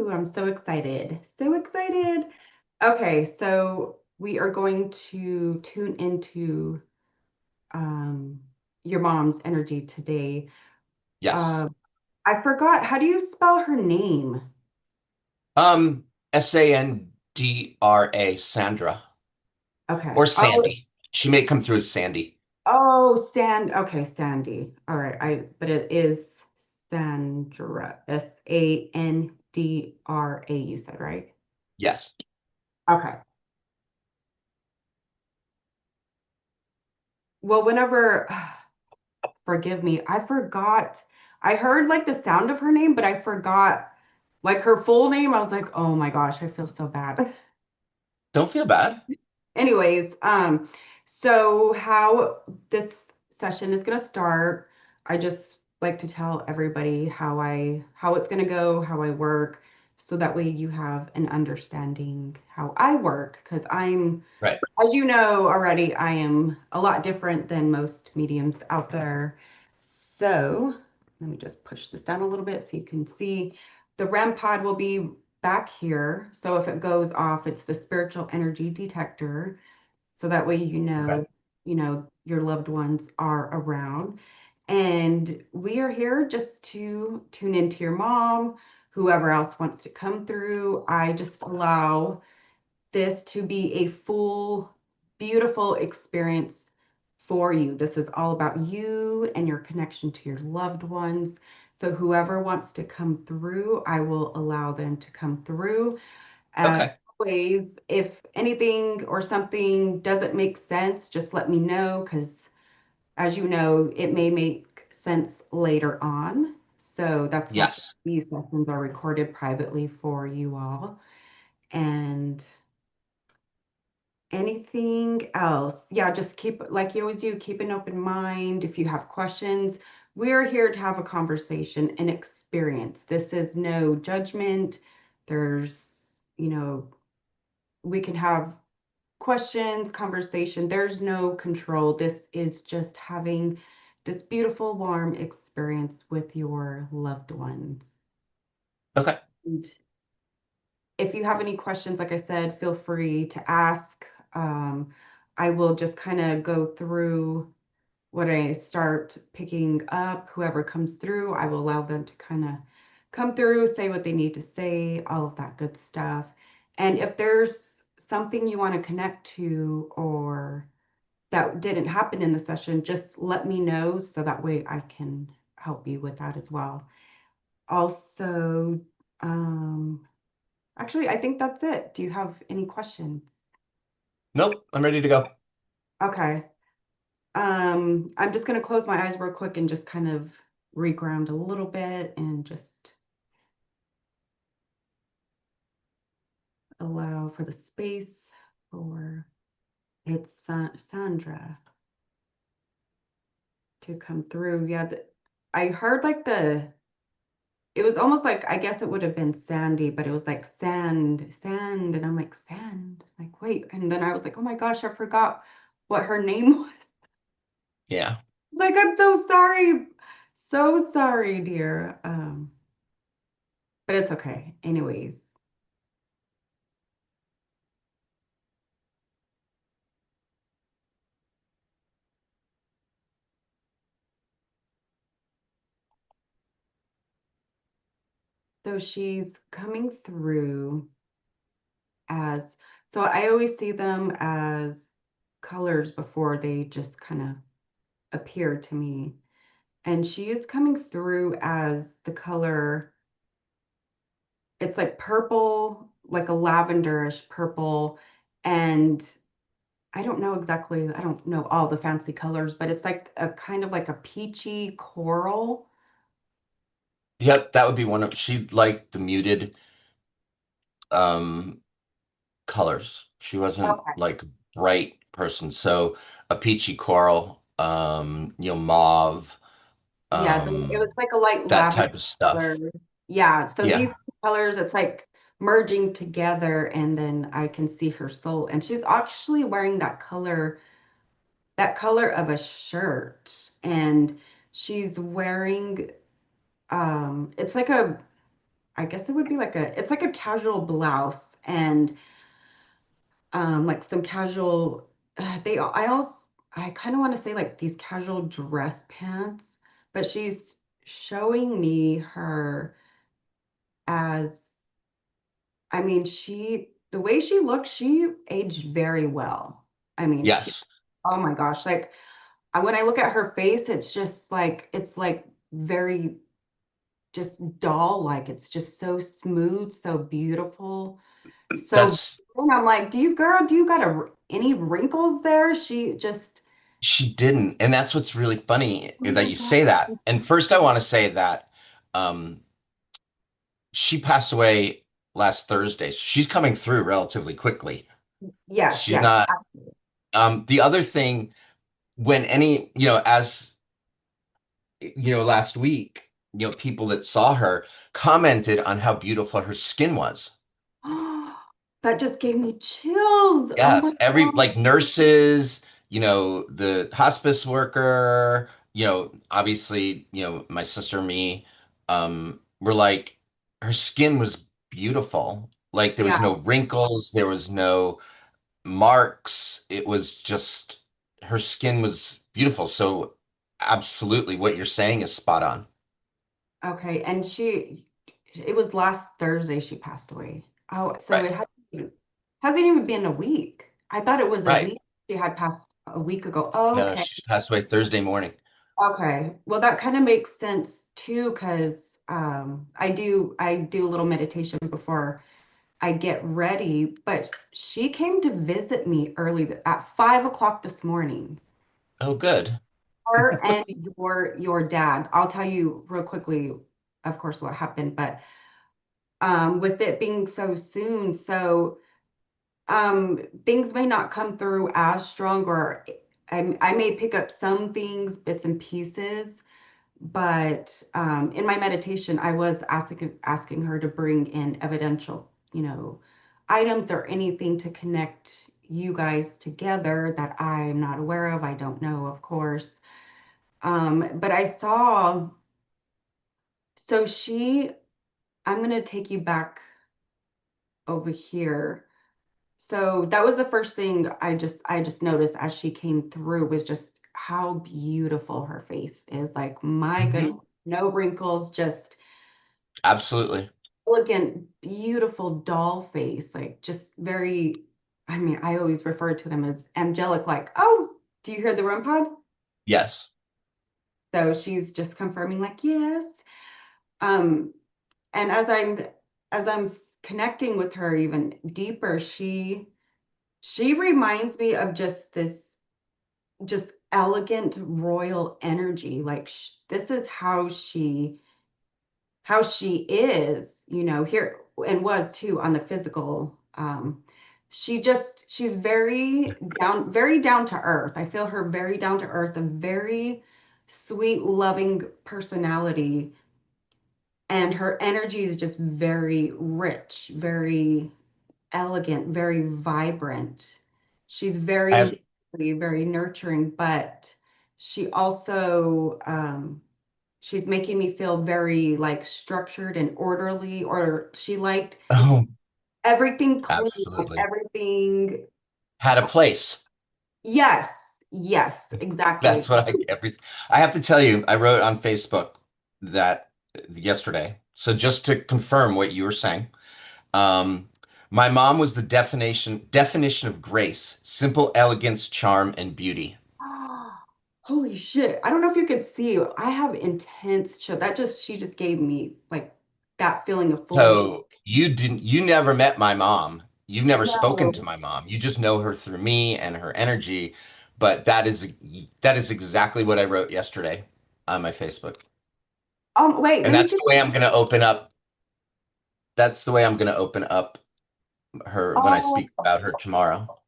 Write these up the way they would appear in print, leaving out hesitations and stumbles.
Woo! I'm so excited. So excited. Okay, so we are going to tune into um, your mom's energy today. Yes. Uh, I forgot, how do you spell her name? Sandra, Sandra, Okay. or Oh, Sandy. She may come through as Sandy. Okay, Sandy. All right, but it is Sandra. Sandra, you said, right? Yes. Okay. Well, whenever forgive me. I forgot. I heard like the sound of her name, but I forgot like her full name. I was like, oh my gosh, I feel so bad. Don't feel bad. Anyways, so how this session is gonna start, I just like to tell everybody how it's gonna go, how I work, so that way you have an understanding how I work, because Right. as you know already, I am a lot different than most mediums out there. So let me just push this down a little bit so you can see. The REM pod will be back here. So if it goes off, it's the spiritual energy detector. So that way Okay. you know, your loved ones are around. And we are here just to tune into your mom, whoever else wants to come through. I just allow this to be a full, beautiful experience for you. This is all about you and your connection to your loved ones. So, whoever wants to come through, I will allow them to come through. As Okay. always, if anything or something doesn't make sense, just let me know because, as you know, it may make sense later on. So, that's why Yes. these sessions are recorded privately for you all. And anything else? Yeah, just keep, like you always do, keep an open mind. If you have questions, we're here to have a conversation and experience. This is no judgment. There's, you know, we can have questions, conversation. There's no control. This is just having this beautiful, warm experience with your loved ones. Okay. And if you have any questions, like I said, feel free to ask. Um, I will just kind of go through when I start picking up whoever comes through. I will allow them to kind of come through, say what they need to say, all of that good stuff. And if there's something you want to connect to or that didn't happen in the session, just let me know so that way I can help you with that as well. Also, um, actually, I think that's it. Do you have any questions? Nope. I'm ready to go. Okay. I'm just gonna close my eyes real quick and just kind of reground a little bit and just allow for the space for Sandra to come through. Yeah, I heard like it was almost like I guess it would have been Sandy, but it was like sand, and I'm like sand. Like wait, and then I was like, oh my gosh, I forgot what her name was. Yeah. Like, I'm so sorry. So sorry, dear. But it's okay. Anyways, so she's coming through as, so I always see them as colors before they just kind of appear to me. And she is coming through as the color, it's like purple, like a lavenderish purple. And I don't know all the fancy colors, but it's like a kind of like a peachy coral. Yep. That would be one of she liked the muted um colors. She wasn't Okay. like a bright person. So a peachy coral, mauve, Yeah, it was um, like a light that lavender type of color. stuff. Yeah, so these Yeah. colors, it's like merging together, and then I can see her soul. And she's actually wearing that color of a shirt. And she's wearing it's like a I guess it would be like it's like a casual blouse and like some casual I kind of want to say like these casual dress pants, but she's showing me her as, I mean, the way she looks, she aged very well. I mean, Yes. oh my gosh, like when I look at her face, it's just like, it's like very just doll like. It's just so smooth, so beautiful. So, That's and I'm like, do you got any wrinkles there? She just, She didn't. And that's what's really funny oh is that my you say that. God. And first I want to say that um she passed away last Thursday. So she's coming through relatively quickly. Yes, She's yes. not the other thing when any, as last week, people that saw her commented on how beautiful her skin was. That just gave me chills. Oh my Yes, every God. like nurses, the hospice worker, obviously, my sister, me, were like, her skin was beautiful. Like there was Yeah. no wrinkles, there was no marks. It was just her skin was beautiful. So absolutely what you're saying is spot on. Okay. And it was last Thursday she passed away. Oh, so Right. hasn't even been a week. I thought it was a Right. week. She had passed a week ago. Oh, No, okay. she passed away Thursday morning. Okay. Well, that kind of makes sense too, because I do a little meditation before I get ready. But she came to visit me early at 5 o'clock this morning. Oh, good. Her and your dad. I'll tell you real quickly, of course, what happened, but with it being so soon, so things may not come through as strong, or I may pick up some things, bits and pieces. But in my meditation, I was asking her to bring in evidential, items or anything to connect you guys together that I'm not aware of. I don't know, of course. But I saw, so I'm gonna take you back over here. So that was the first thing I just noticed as she came through, was just how beautiful her face is. Like, my goodness, Hmm. no wrinkles, just Absolutely. elegant, beautiful doll face. Like, just very, I mean, I always refer to them as angelic, like, oh, do you hear the REM pod? Yes. So she's just confirming, like, yes. Um, and as I'm connecting with her even deeper, she reminds me of just this just elegant royal energy. Like, this is how she is, here, and was too on the physical. She's very down to earth. I feel her very down to earth, a very sweet, loving personality, and her energy is just very rich, very elegant, very vibrant. She's I have very nurturing, but she also she's making me feel very like structured and orderly, or she liked oh, everything clean, like absolutely. everything. Had a place. Yes, yes, exactly. That's what I have to tell you, I wrote on Facebook that yesterday. So just to confirm what you were saying, um, my mom was the definition of grace, simple elegance, charm, and beauty. Holy shit. I don't know if you could see. I have intense chill. She just gave me like that feeling of fullness. So you never met my mom. You've never spoken to No. my mom. You just know her through me and her energy. But that is exactly what I wrote yesterday on my Facebook. Wait, And let me see. that's the way I'm gonna open up her when I Oh, speak about her tomorrow.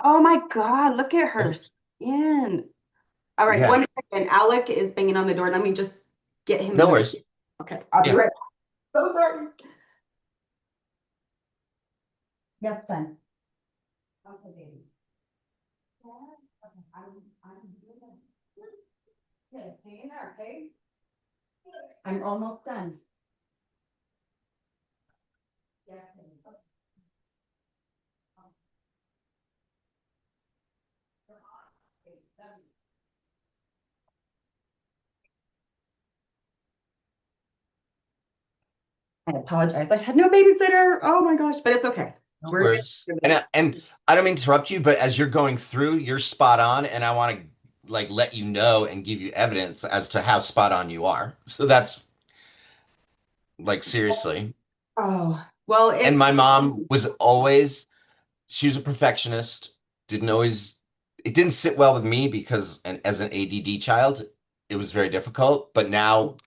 oh my God, look at her Oops. skin. All right, Yeah, 1 second. Alec is banging on the door. Let me just get him no in the. worries. Okay, I'll be Yeah. right back. So sorry. Yes, son. Okay, baby. Yeah, okay, I'm good. Okay, stay in there, okay? I'm almost done. I apologize. I had no babysitter. Oh my gosh, but it's okay. No We're worries. good. And I don't mean to interrupt you, but as you're going through, you're spot on, and I want to like let you know and give you evidence as to how spot on you are. So that's like seriously. Oh, well, And it's my mom was always, she was a perfectionist, didn't always, it didn't sit well with me because as an ADD child, it was very difficult. But now,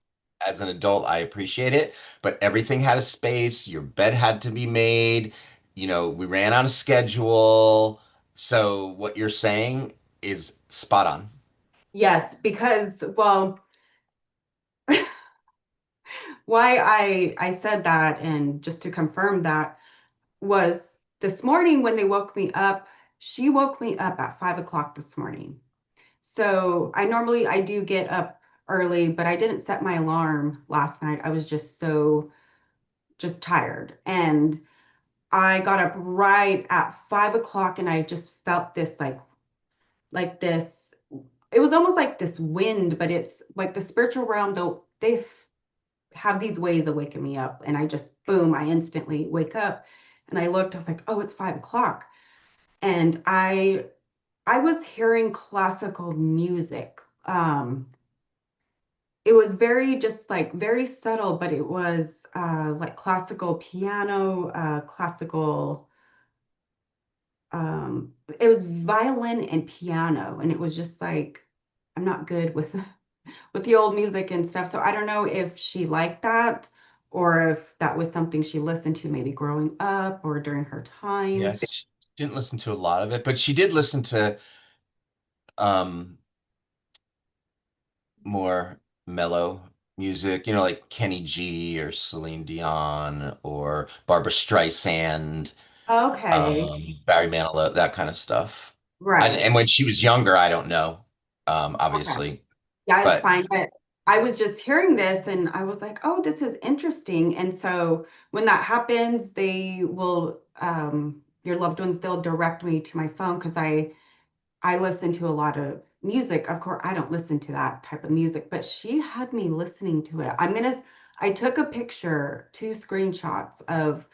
as an adult, I appreciate it. But everything had a space, your bed had to be made, we ran on a schedule. So what you're saying is spot on. yes, because well, why I said that and just to confirm that was this morning when they woke me up, she woke me up at 5 o'clock this morning. So I do get up early, but I didn't set my alarm last night. I was just so just tired. And I got up right at 5 o'clock and I just felt this like this. It was almost like this wind, but it's like the spiritual realm, though they have these ways of waking me up. And I just boom, I instantly wake up and I looked, I was like, oh, it's 5 o'clock. And I was hearing classical music. It was very just like very subtle, but it was like classical piano, classical it was violin and piano, and it was just like I'm not good with with the old music and stuff, so I don't know if she liked that or if that was something she listened to maybe growing up or during her time. Yes, she didn't listen to a lot of it, but she did listen to um more mellow music, like Kenny G or Celine Dion or Barbara Streisand, Okay, Barry Manilow, that kind of stuff. And right. and when she was younger, I don't know, Okay. obviously, Yeah, it's but fine. But I was just hearing this and I was like, oh, this is interesting. And so when that happens, they will, your loved ones, they'll direct me to my phone because I listen to a lot of music. Of course, I don't listen to that type of music, but she had me listening to it. I took a picture, two screenshots of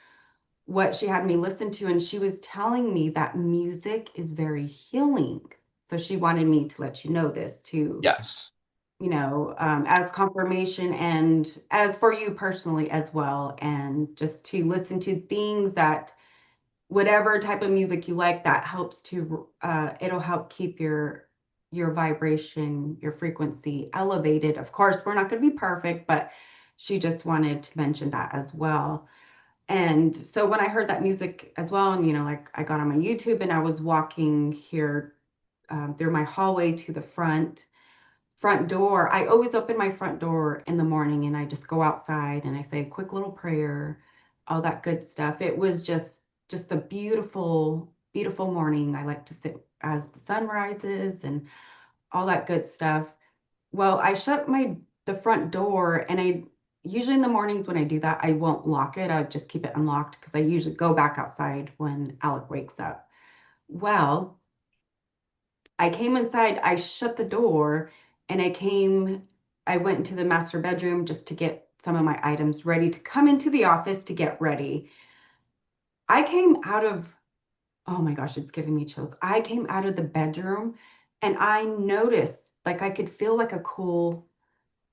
what she had me listen to, and she was telling me that music is very healing. So she wanted me to let you know this too, yes. as confirmation and as for you personally as well. And just to listen to things that, whatever type of music you like, that helps to, it'll help keep your vibration, your frequency elevated. Of course, we're not going to be perfect, but she just wanted to mention that as well. And so when I heard that music as well, and like I got on my YouTube and I was walking here through my hallway to the front door. I always open my front door in the morning and I just go outside and I say a quick little prayer, all that good stuff. It was just a beautiful, beautiful morning. I like to sit as the sun rises and all that good stuff. Well, I shut the front door and I usually in the mornings when I do that, I won't lock it. I just keep it unlocked because I usually go back outside when Alec wakes up. Well, I came inside, I shut the door, and I went into the master bedroom just to get some of my items ready to come into the office to get ready. I came out of, oh my gosh, it's giving me chills. I came out of the bedroom and I noticed, like, I could feel like a cool,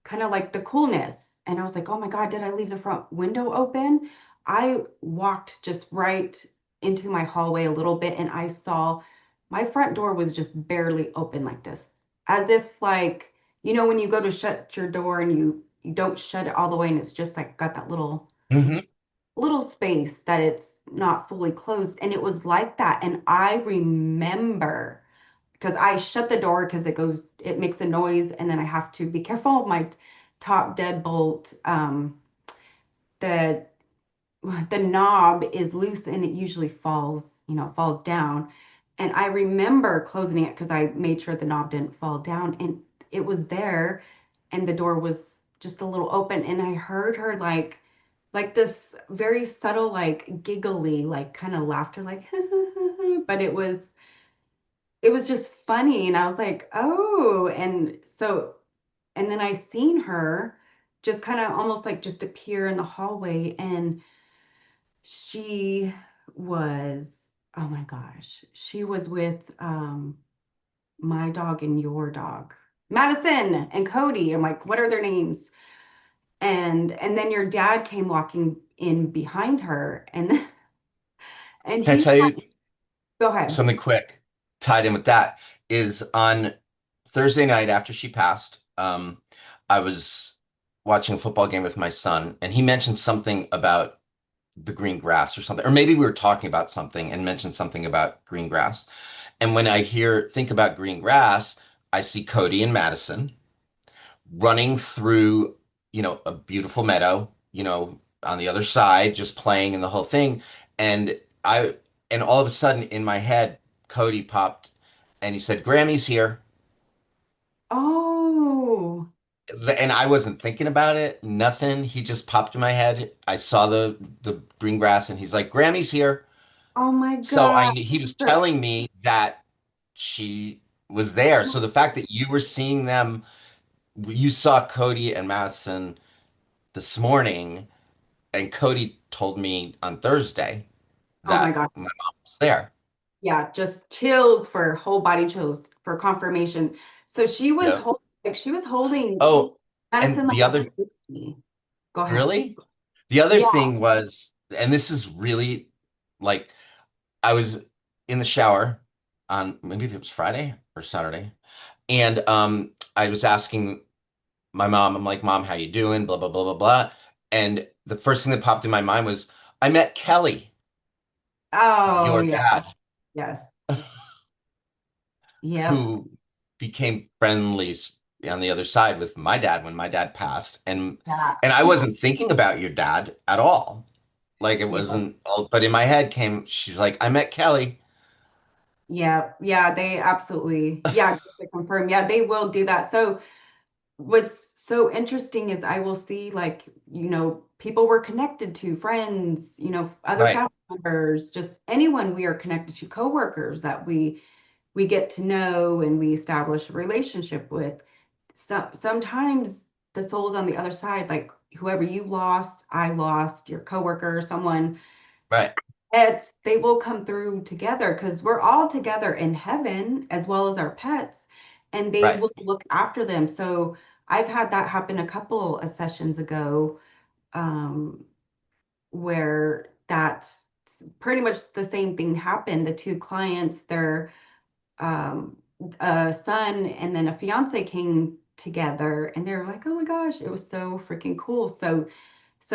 kind of like the coolness. And I was like, oh my God, did I leave the front window open? I walked just right into my hallway a little bit and I saw my front door was just barely open like this. As if like, when you go to shut your door and you don't shut it all the way and it's just like got that Hmm. little space that it's not fully closed. And it was like that. And I remember because I shut the door because it makes a noise, and then I have to be careful of my top deadbolt. The the knob is loose and it usually falls down. And I remember closing it because I made sure the knob didn't fall down, and it was there, and the door was just a little open, and I heard her like this very subtle, like giggly, like kind of laughter, like, but it was just funny. And I was like, oh, and then I seen her just kind of almost like just appear in the hallway. And she was, oh my gosh, she was with my dog and your dog, Madison and Cody. I'm like, what are their names? And then your dad came walking in behind her, and and Can I he's tell you go ahead. something quick tied in with that is on Thursday night after she passed, I was watching a football game with my son, and he mentioned something about the green grass or something, or maybe we were talking about something and mentioned something about green grass. And when I think about green grass, I see Cody and Madison running through, a beautiful meadow, on the other side, just playing and the whole thing. And I, and all of a sudden in my head, Cody popped and he said, Grammy's here. Oh, And I wasn't thinking about it, nothing. He just popped in my head. I saw the green grass and he's like, Grammy's here. oh my So God. he was telling me that she was there. So the fact that you were seeing them, you saw Cody and Madison this morning, and Cody told me on Thursday Oh my that God. my mom was there. Yeah, just chills for whole body chills for confirmation. So she was Yep. holding, like she was holding Oh, Madison and the the whole other, time with me. Go ahead. really? The other Yeah. thing was, and this is really like, I was in the shower on maybe it was Friday or Saturday, and I was asking my mom, I'm like, Mom, how you doing? Blah, blah, blah, blah, blah. And the first thing that popped in my mind was, I met Kelly, Oh your yeah. dad, Yes. Yep. who became friendly on the other side with my dad when my dad passed. Yeah. And I wasn't thinking about your dad at all. Like it Yeah. wasn't, but in my head came, she's like, I met Kelly. Yeah. Yeah. They absolutely, yeah, just to confirm. Yeah, they will do that. So what's so interesting is I will see like, people we're connected to, friends, other Right, family members, just anyone we are connected to, coworkers that we get to know and we establish a relationship with. Sometimes the souls on the other side, like whoever you lost, I lost, your coworker, someone, right, they will come through together because we're all together in heaven as well as our pets, and they right, will look after them. So I've had that happen a couple of sessions ago, um, where that's pretty much the same thing happened. The two clients, their um, a son and then a fiance came together, and they were like, "Oh my gosh, it was so freaking cool." So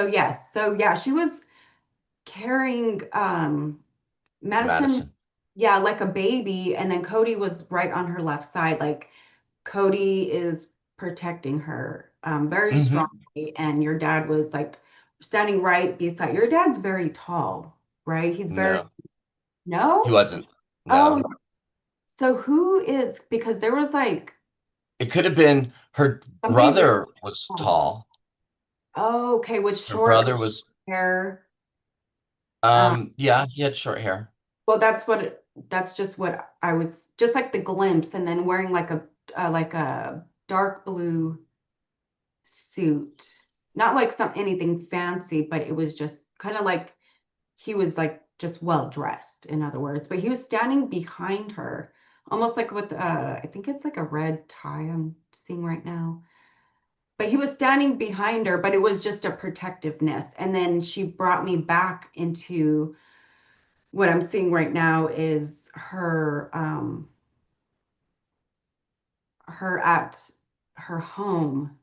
yes, so yeah, she was carrying Madison, Madison. yeah, like a baby, and then Cody was right on her left side. Like Cody is protecting her very Hmm. strongly, and your dad was like standing right beside. Your dad's very tall, right? He's very, No, he no? wasn't. Oh, No. so who is, because there was like It could have been her somebody very brother was tall. tall. Oh, okay, with Her short brother was, hair. Uh, yeah, he had short hair. well, that's just what I was, just like the glimpse, and then wearing like a dark blue suit. Not like anything fancy, but it was just kind of like he was like just well dressed, in other words. But he was standing behind her, almost like with I think it's like a red tie I'm seeing right now. But he was standing behind her, but it was just a protectiveness. And then she brought me back into what I'm seeing right now is her at her home,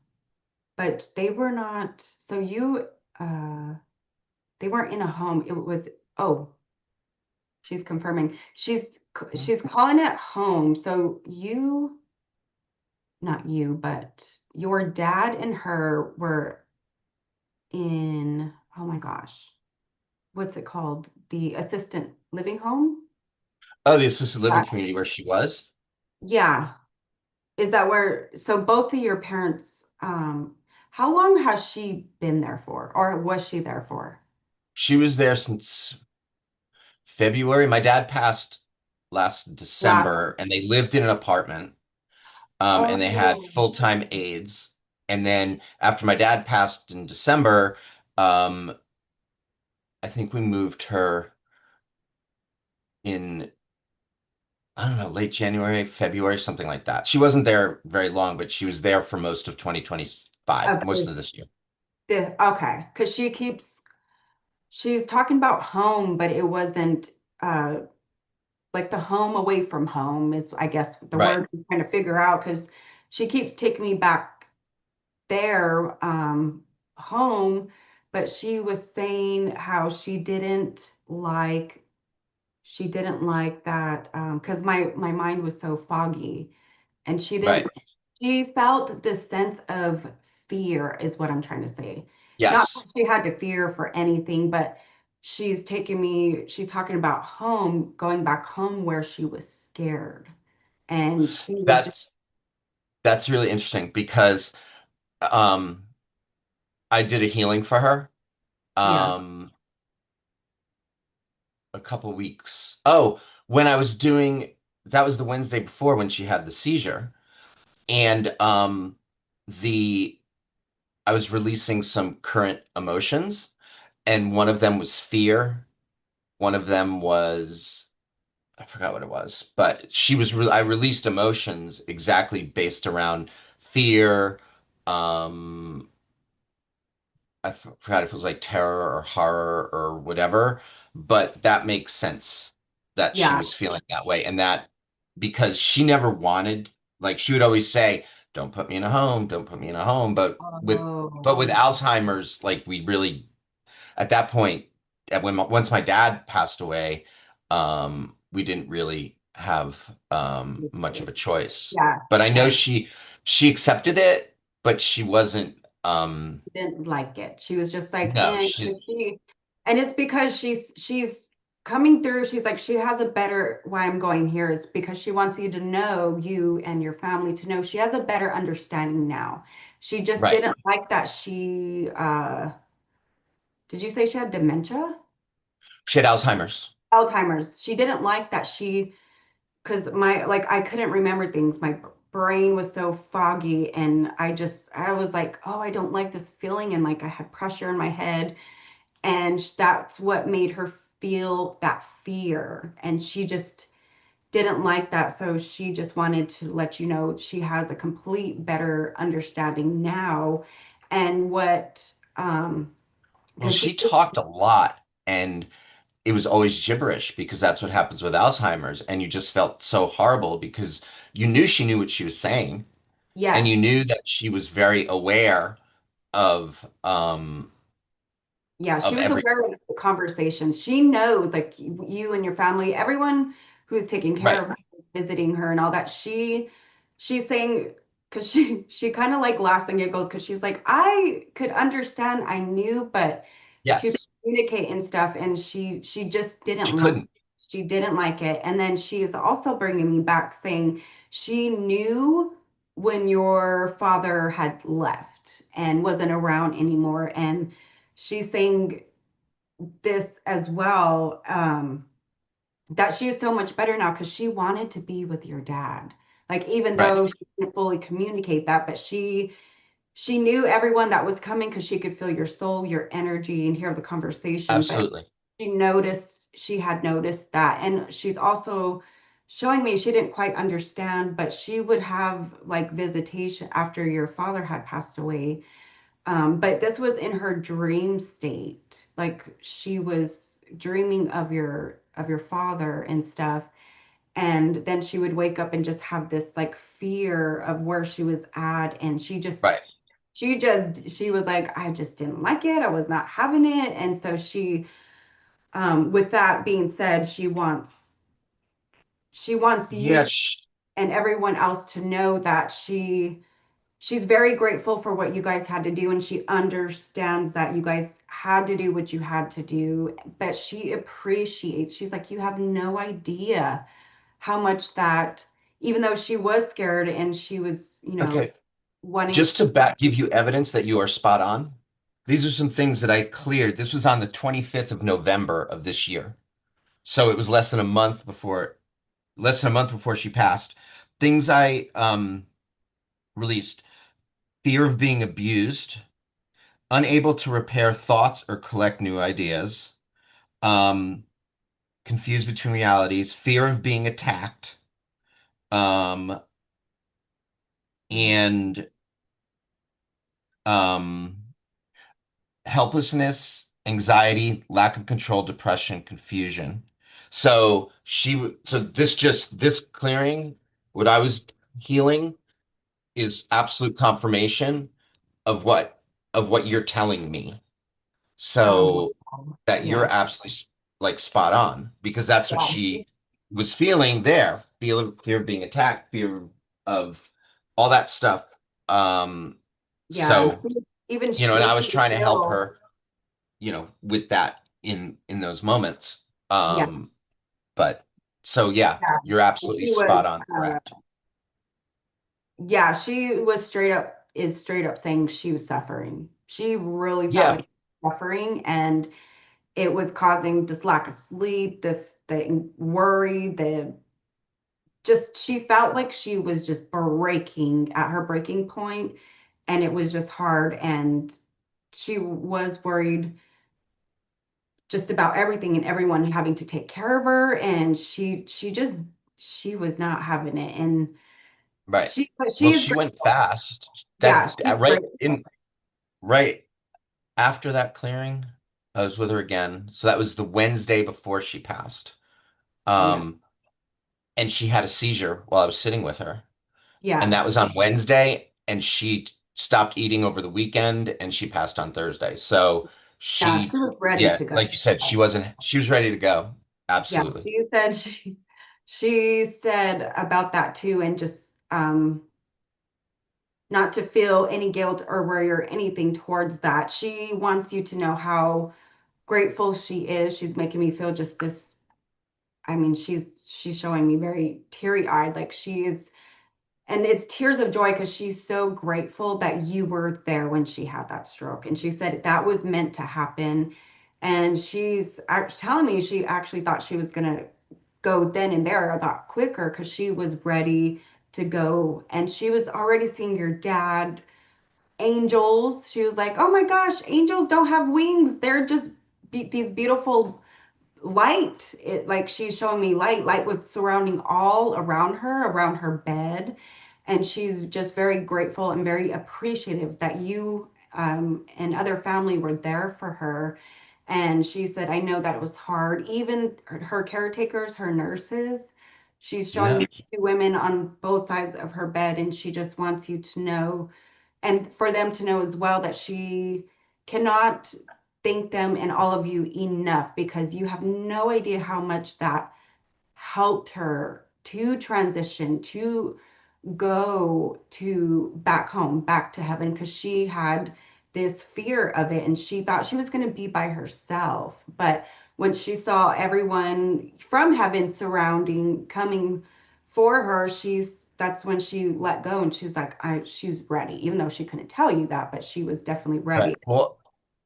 but they were not, so you they weren't in a home. It was, oh, she's confirming. She's calling it home. So you, not you, but your dad and her were in, oh my gosh, what's it called? The assistant living home? Oh, the assisted living Yeah. community where she was. Yeah. Is that where, so both of your parents, how long has she been there for, or was she there for? She was there since February. My dad passed last Last. December, and they lived in an apartment, and they had Oh, full-time aides. And then after my dad passed in December, um, I think we moved her in, I don't know, late January, February, something like that. She wasn't there very long, but she was there for most of 2025, most Okay. of this year. Okay, because she's talking about home, but it wasn't uh like the home away from home is, I guess, the Right, word I'm trying to figure out because she keeps taking me back there, home, but she was saying how she didn't like that because my mind was so foggy, and right. she felt this sense of fear is what I'm trying to say. Not Yes. that she had to fear for anything, but she's talking about home, going back home where she was scared. And she was just, That's that's really interesting because um I did a healing for her yeah, um a couple weeks. Oh, when I was doing that was the Wednesday before when she had the seizure. And the I was releasing some current emotions, and one of them was fear. One of them was I forgot what it was, but I released emotions exactly based around fear. Um, forgot if it was like terror or horror or whatever, but that makes sense that she yeah. was feeling that way. And that because she never wanted, like she would always say, don't put me in a home, don't put me in a home. But Oh, with Alzheimer's, like we really, at that point, once my dad passed away, we didn't really have much of a choice. yeah, But I know right. she accepted it, but she wasn't Didn't like it. She was just like, no, and and it's because she's coming through. She's like, she has a better, why I'm going here is because she wants you to know, you and your family to know she has a better understanding now. She just right. didn't like that did you say she had dementia? She had Alzheimer's. Alzheimer's. She didn't like that because I couldn't remember things. My brain was so foggy, and I was like, oh, I don't like this feeling, and like I had pressure in my head, and that's what made her feel that fear, and she just didn't like that. So she just wanted to let you know she has a complete better understanding now. And what Well, because she she talked a lot and it was always gibberish because that's what happens with Alzheimer's. And you just felt so horrible because you knew she knew what she was saying and you yes. knew that she was very aware of Yeah, she of was every aware of the conversations. She knows, like you and your family, everyone who's taking care right. of her, visiting her and all that. She's saying because she kind of like laughs and giggles because she's like, I could understand, I knew, but to Yes. communicate and stuff, and she just She didn't like couldn't. she didn't like it. And then she is also bringing me back saying she knew when your father had left and wasn't around anymore, and she's saying this as well, that she is so much better now because she wanted to be with your dad. Like even Right. though she didn't fully communicate that, but she knew everyone that was coming because she could feel your soul, your energy, and hear the conversation. But Absolutely. she had noticed that, and she's also showing me she didn't quite understand, but she would have like visitation after your father had passed away, but this was in her dream state. Like she was dreaming of your father and stuff. And then she would wake up and just have this like fear of where she was at. And Right. she was like, I just didn't like it. I was not having it. And so with that being said, she wants you Yes. and everyone else to know that she's very grateful for what you guys had to do, and she understands that you guys had to do what you had to do, but she appreciates, she's like, you have no idea how much that, even though she was scared and she was, Okay. wanting Just to, to give you evidence that you are spot on. These are some things that I cleared. This was on the 25th of November of this year. So it was less than a month before she passed. Things I released. fear of being abused, unable to repair thoughts or collect new ideas, um, confused between realities, fear of being attacked, um, Yeah. and um, helplessness, anxiety, lack of control, depression, confusion. So this clearing, what I was healing is absolute confirmation of what you're telling me. Oh, So wow. that you're Yeah. absolutely like spot on because that's what Yeah. she was feeling there. Fear of being attacked, fear of all that stuff. Um, Yeah. so, Even and I makes was me trying to help feel, her, with that in those moments. yeah. But so yeah, Yeah. you're absolutely She was, spot on correct. yeah, she was straight up saying she was suffering. She really felt like Yeah, she was suffering, and it was causing this lack of sleep, this the worry, the just she felt like she was just breaking at her breaking point, and it was just hard, and she was worried just about everything and everyone having to take care of her, and she was not having it, and right. but Well, she is she went grateful. fast. Yeah, That she's right grateful. in right after that clearing, I was with her again. So that was the Wednesday before she passed. Yeah. Um, and she had a seizure while I was sitting with her. And Yeah. that was on Wednesday, and she stopped eating over the weekend and she passed on Thursday. So Yeah, she was ready yeah, to go. like you said, she was ready to go. Yeah, Absolutely. she said she said about that too, and just um not to feel any guilt or worry or anything towards that. She wants you to know how grateful she is. She's making me feel just this, I mean, she's showing me very teary-eyed, like she is, and it's tears of joy because she's so grateful that you were there when she had that stroke. And she said that was meant to happen. And she's actually telling me she actually thought she was gonna go then and there, I thought quicker, because she was ready to go. And she was already seeing your dad angels. She was like, oh my gosh, angels don't have wings. They're just these beautiful light. It like she's showing me light was surrounding all around her bed, and she's just very grateful and very appreciative that you and other family were there for her. And she said, I know that it was hard, even her caretakers, her nurses. She's showing Yeah. me two women on both sides of her bed, and she just wants you to know, and for them to know as well, that she cannot thank them and all of you enough, because you have no idea how much that helped her to transition, to go to back home, back to heaven, because she had this fear of it and she thought she was going to be by herself. But when she saw everyone from heaven surrounding, coming for her, that's when she let go, and she's like, she's ready, even though she couldn't tell you that, but she was definitely Right. ready. Well,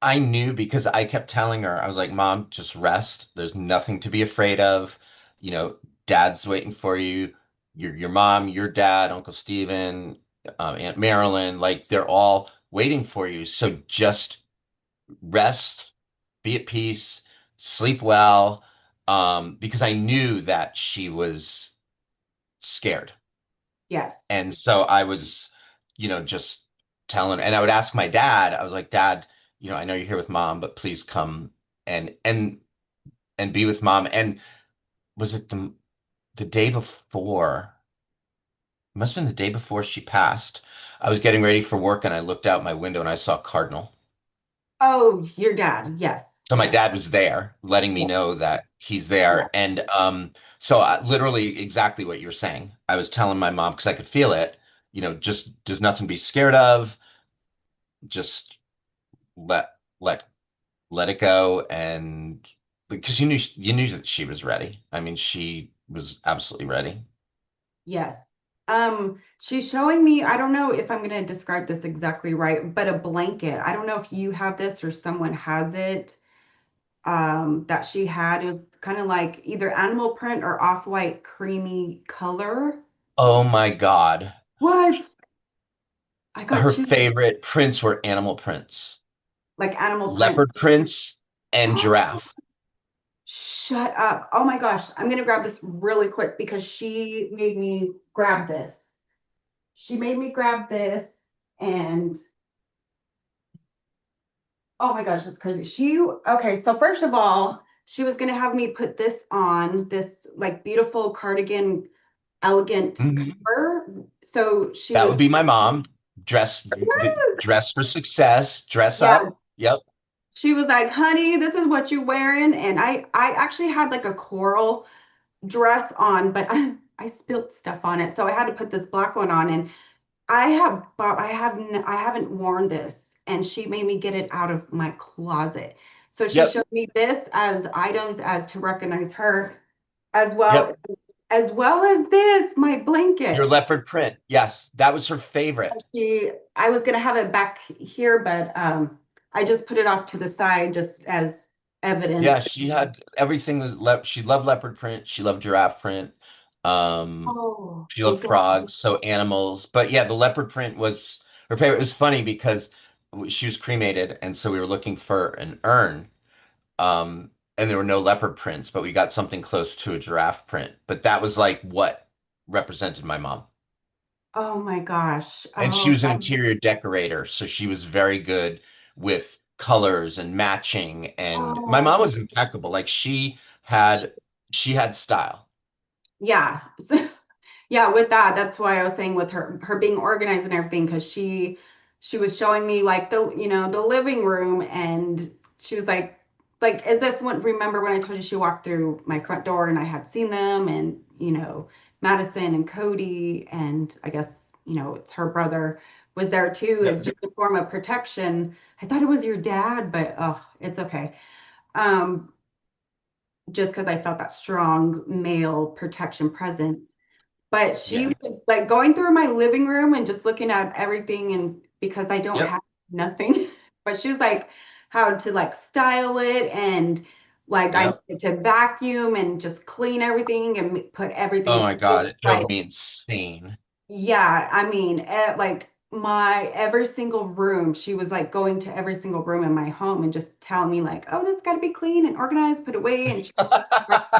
I knew because I kept telling her, I was like, Mom, just rest. There's nothing to be afraid of. You know, Dad's waiting for you. Your mom, your dad, Uncle Stephen, Aunt Marilyn, like they're all waiting for you. So just rest, be at peace, sleep well, because I knew that she was scared. Yes. And so I was, just telling, and I would ask my dad, I was like, Dad, I know you're here with Mom, but please come and and be with Mom. And was it the day before? It must have been the day before she passed. I was getting ready for work and I looked out my window and I saw a cardinal. Oh, your dad. Yes. So my Yes. dad was there, letting me Yes. know that he's Yes. there. And so literally exactly what you were saying. I was telling my mom because I could feel it, just there's nothing to be scared of. Just let let let it go. And because you knew that she was ready. I mean, she was absolutely ready. Yes. She's showing me, I don't know if I'm going to describe this exactly right, but a blanket. I don't know if you have this or someone has it, that she had. It was kind of like either animal print or off-white creamy color. Oh my God. What? I got Her two, favorite prints were animal prints, like animal print. leopard prints, and giraffe. Shut up. Oh my gosh. I'm going to grab this really quick because she made me grab this. She made me grab this and oh my gosh, that's crazy. Okay, so first of all, she was going to have me put this on, this like beautiful cardigan, elegant Mhm. cover. So she That would was, be my mom. Dress for success, dress yeah, up. Yep, she was like, honey, this is what you're wearing. And I actually had like a coral dress on, but I spilled stuff on it. So I had to put this black one on. And I haven't worn this. And she made me get it out of my closet. So she yep, showed me this as items as to recognize her, as well yep. as well as this, my Your blanket. leopard print. Yes, that was her favorite. I was gonna have it back here, but I just put it off to the side just as Yeah, evidence. she had everything she loved leopard print, she loved giraffe print, um, Oh, she loved exactly. frogs, so animals. But yeah, the leopard print was her favorite. It was funny because she was cremated, and so we were looking for an urn, and there were no leopard prints, but we got something close to a giraffe print. But that was like what represented my mom. Oh my gosh. And she Oh, was an interior decorator, so she was very good with colors and matching. And my mom oh. was impeccable. Like she had style. Yeah. Yeah, with that, that's why I was saying with her being organized and everything, because she was showing me like the living room and she was like as if remember when I told you she walked through my front door and I had seen them and Madison and Cody and I guess it's her brother was there too as Yep. just a form of protection. I thought it was your dad, but oh, it's okay. Um, just because I felt that strong male protection presence. But she Yeah. was like going through my living room and just looking at everything and because I don't Yep. have nothing, but she was like how to like style it and like I Yep. needed to vacuum and just clean everything and put Oh everything my God, it like drove me insane. yeah, I mean like my every single room, she was like going to every single room in my home and just telling me like, oh, this got to be clean and organized, put away and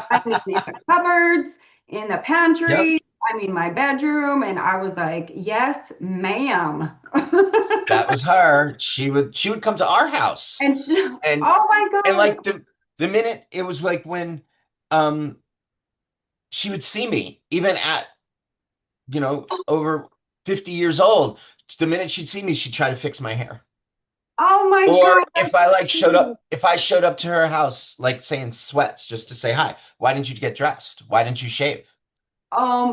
I mean, in the cupboards, in the Yep. pantry, I mean, my bedroom. And I was like, yes, ma'am. That was her. She would come to our house And she, and oh my and God. like the minute it was like when um she would see me, even at over 50 years old, the minute she'd see me, she'd try to fix my hair. Oh my Or God. if That's I like showed crazy. up, if I showed up to her house, like say in sweats just to say hi, why didn't you get dressed? Why didn't you shave?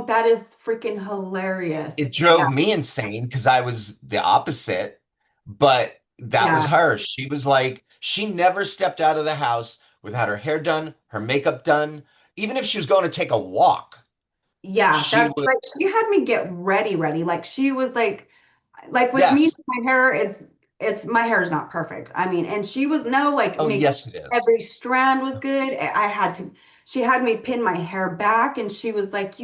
That is freaking hilarious. It Yeah. drove me insane because I was the opposite, but that was Yeah. her. She was like, she never stepped out of the house without her hair done, her makeup done. Even if she was going to take a walk, Yeah. she That's would, like, she had me get ready, ready. Like, she was like with me, yes. my hair, it's my hair is not perfect. I mean, and she was no like Oh, make yes, it is. every strand was good. I had to she had me pin my hair back and she was like,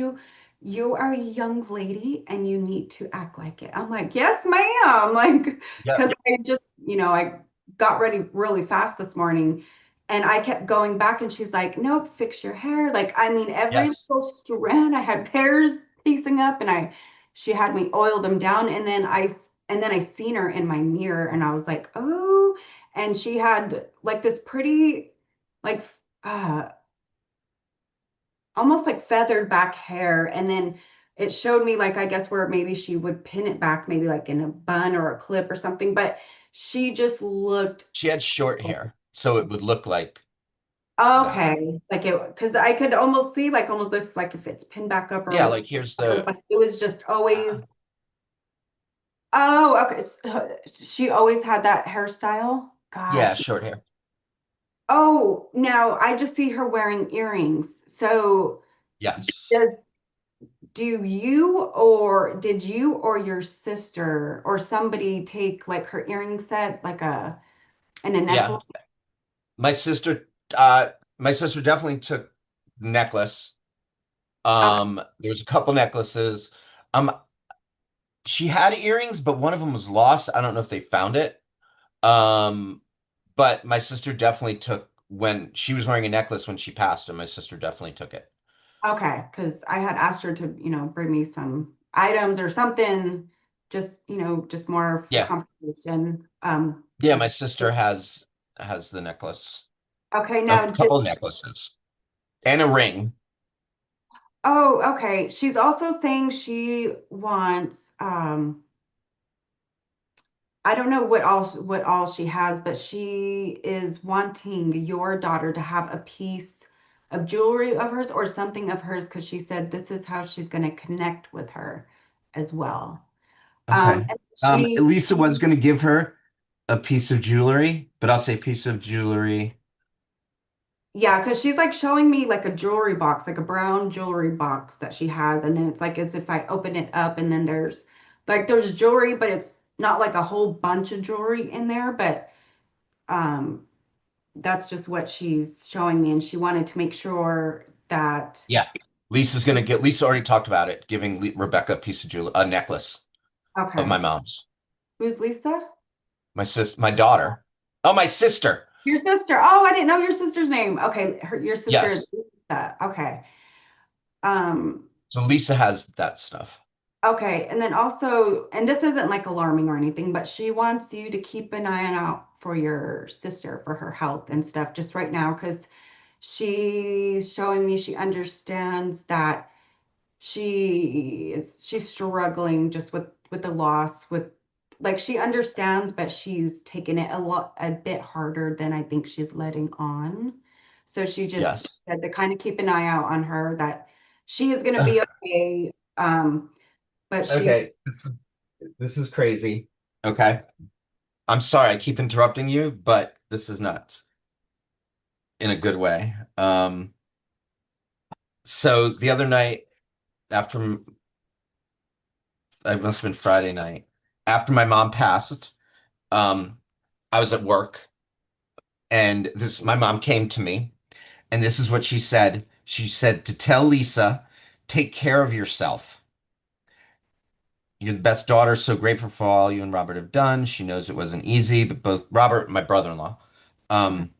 you are a young lady and you need to act like it. I'm like, yes, ma'am. Like, because Yep. I just, I got ready really fast this morning and I kept going back and she's like, nope, fix your hair. Like, I mean, every Yes. little strand, I had hairs piecing up and she had me oil them down and then I seen her in my mirror and I was like, oh, and she had like this pretty like uh almost like feathered back hair and then it showed me like I guess where maybe she would pin it back maybe like in a bun or a clip or something, but she just looked She had short hair, so it would look like that. okay, like it because I could almost see like almost if it's pinned back up or Yeah, whatever, like here's the, but it was just uh, always oh okay, so she always had that hairstyle. yeah, Gosh. short hair. Oh, now I just see her wearing earrings. So Yes. does do you or did you or your sister or somebody take like her earring set like a and a necklace? Yeah. My sister, uh, my sister definitely took necklace. Okay. There was a couple necklaces. Um, she had earrings, but one of them was lost. I don't know if they found it. Um, but my sister definitely took when she was wearing a necklace when she passed, and my sister definitely took it. Okay, because I had asked her to, bring me some items or something, just, just more for Yeah. conversation. Yeah, my sister has the necklace. Okay, A now, couple necklaces and a ring. oh, okay. She's also saying she wants, I don't know what all she has, but she is wanting your daughter to have a piece of jewelry of hers or something of hers because she said this is how she's going to connect with her as well. Okay. And she, Lisa was going to give her a piece of jewelry, but I'll say piece of jewelry. yeah, because she's like showing me like a jewelry box, like a brown jewelry box that she has, and then it's like as if I open it up, and then there's jewelry, but it's not like a whole bunch of jewelry in there, but um that's just what she's showing me, and she wanted to make sure that Yeah. Lisa already talked about it, giving Rebecca a piece of jewelry, a necklace of my okay. mom's. Who's Lisa? My daughter. Oh, my sister. Your sister. Oh, I didn't know your sister's name. Okay, your sister is Yes. Lisa. Okay. Um, So Lisa has that stuff. okay, and then also, and this isn't like alarming or anything, but she wants you to keep an eye out for your sister for her health and stuff just right now because she's showing me she understands that she's struggling just with the loss with like she understands but she's taken it a bit harder than I think she's letting on, so she just Yes. said to kind of keep an eye out on her that she is going to be okay, but she Okay. This is crazy. Okay. I'm sorry I keep interrupting you, but this is nuts in a good way. So the other night after it must have been Friday night after my mom passed, um, I was at work and this my mom came to me and this is what she said. She said to tell Lisa, take care of yourself. You're the best daughter, so grateful for all you and Robert have done. She knows it wasn't easy, but both Robert, my brother-in-law, um,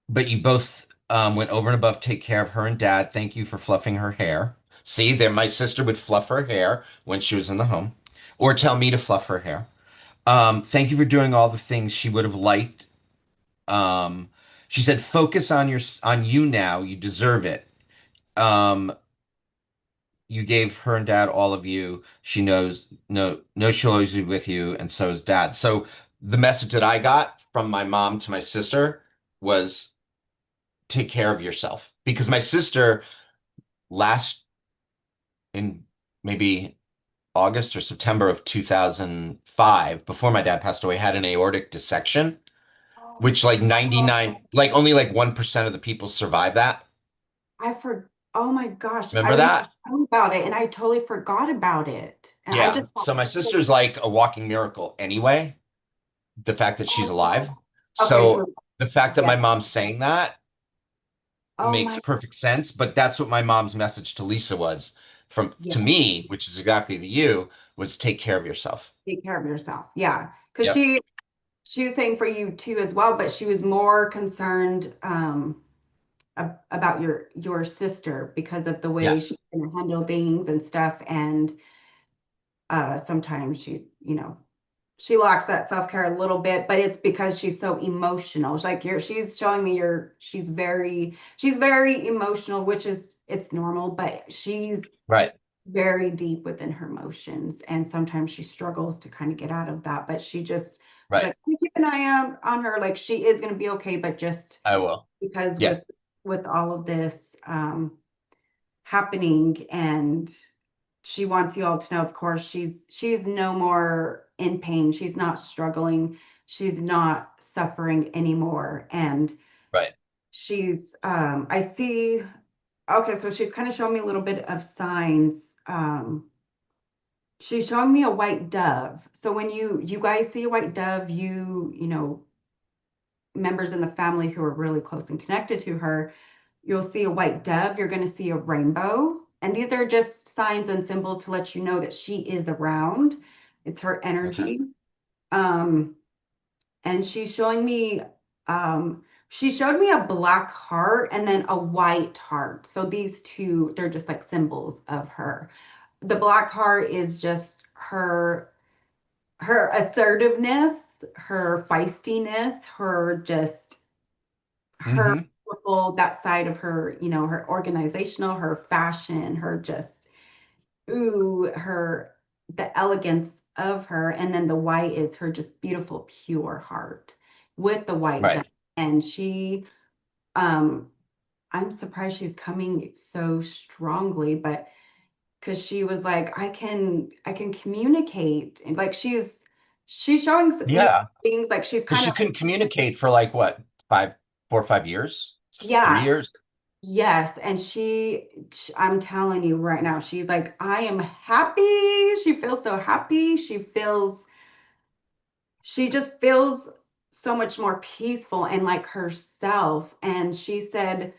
but you both went over and above to take care of her and dad. Thank you for fluffing her hair. See, there, my sister would fluff her hair when she was in the home, or tell me to fluff her hair. Thank you for doing all the things she would have liked. Um, she said, focus on you now. You deserve it. Um, you gave her and dad all of you. She knows, no, she'll always be with you, and so is dad. So the message that I got from my mom to my sister was take care of yourself because my sister last in maybe August or September of 2005, before my dad passed away, had an aortic dissection, oh, which like 99, like only like 1% of the people survive that. oh my gosh, I Remember remember that? telling about it and I totally forgot about it, and I Yeah. just thought, So my sister's like a walking miracle anyway, the fact that she's alive. oh, okay, so So the fact that yeah, my mom's saying that oh makes my, perfect sense, but that's what my mom's message to Lisa was from yeah, to me, which is exactly to you, was take care of yourself. take care of yourself, yeah, because Yep. she was saying for you too as well, but she was more concerned about your sister because of the way she's Yes. going to handle things and stuff, and sometimes she lacks that self-care a little bit, but it's because she's so emotional. It's like she's showing me she's very emotional, which is it's normal, but she's Right. very deep within her emotions, and sometimes she struggles to kind of get out of that, but she just was Right. like, keep an eye out on her, like she is going to be okay, but just I will. because Yeah. with all of this happening, and she wants you all to know, of course, she's no more in pain, she's not struggling, she's not suffering anymore, and Right. I see. Okay, so she's kind of showing me a little bit of signs. She's showing me a white dove. So when you guys see a white dove, members in the family who are really close and connected to her, you'll see a white dove, you're going to see a rainbow. And these are just signs and symbols to let you know that she is around. It's her Okay. energy. Um, and she showed me a black heart and then a white heart. So these two, they're just like symbols of her. The black heart is just her assertiveness, her feistiness, her just her Hmm. that side of her, her organizational, her fashion, her just ooh, her the elegance of her, and then the white is her just beautiful pure heart with the white gem. Right. And um I'm surprised she's coming so strongly, but because she was like, I can communicate, and like she's showing me Yeah. things like she's Because kind she of, couldn't communicate for like what, 4 or 5 years? 3 yeah. years? Yes, and I'm telling you right now, she's like, I am happy. She feels so happy. She just feels so much more peaceful and like herself. And she said,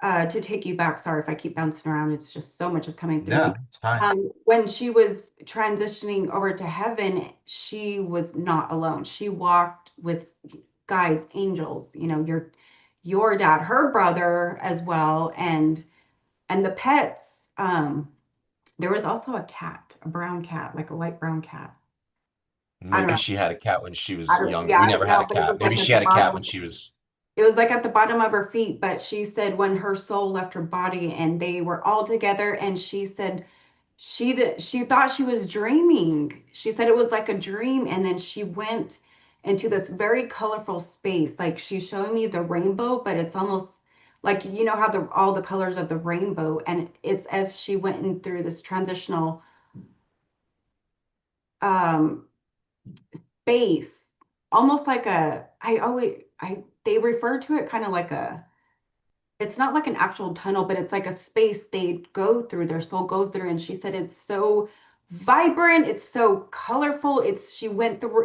to take you back, sorry if I keep bouncing around, it's just so much is coming through me. No, it's fine. When she was transitioning over to heaven, she was not alone. She walked with guides, angels, your dad, her brother as well, and the pets. There was also a cat, a brown cat, like a light brown cat. I don't Maybe know. she had a cat when she I was don't, young. yeah, We I don't never had know, a but it cat. was Maybe like she at the had a cat when bottom. she was. It was like at the bottom of her feet, but she said when her soul left her body and they were all together, and she said she thought she was dreaming. She said it was like a dream, and then she went into this very colorful space. Like she's showing me the rainbow, but it's almost like how all the colors of the rainbow, and it's as she went in through this transitional um space, almost like a I always I they refer to it kind of like a it's not like an actual tunnel, but it's like a space they go through, their soul goes through. And she said it's so vibrant, it's so colorful.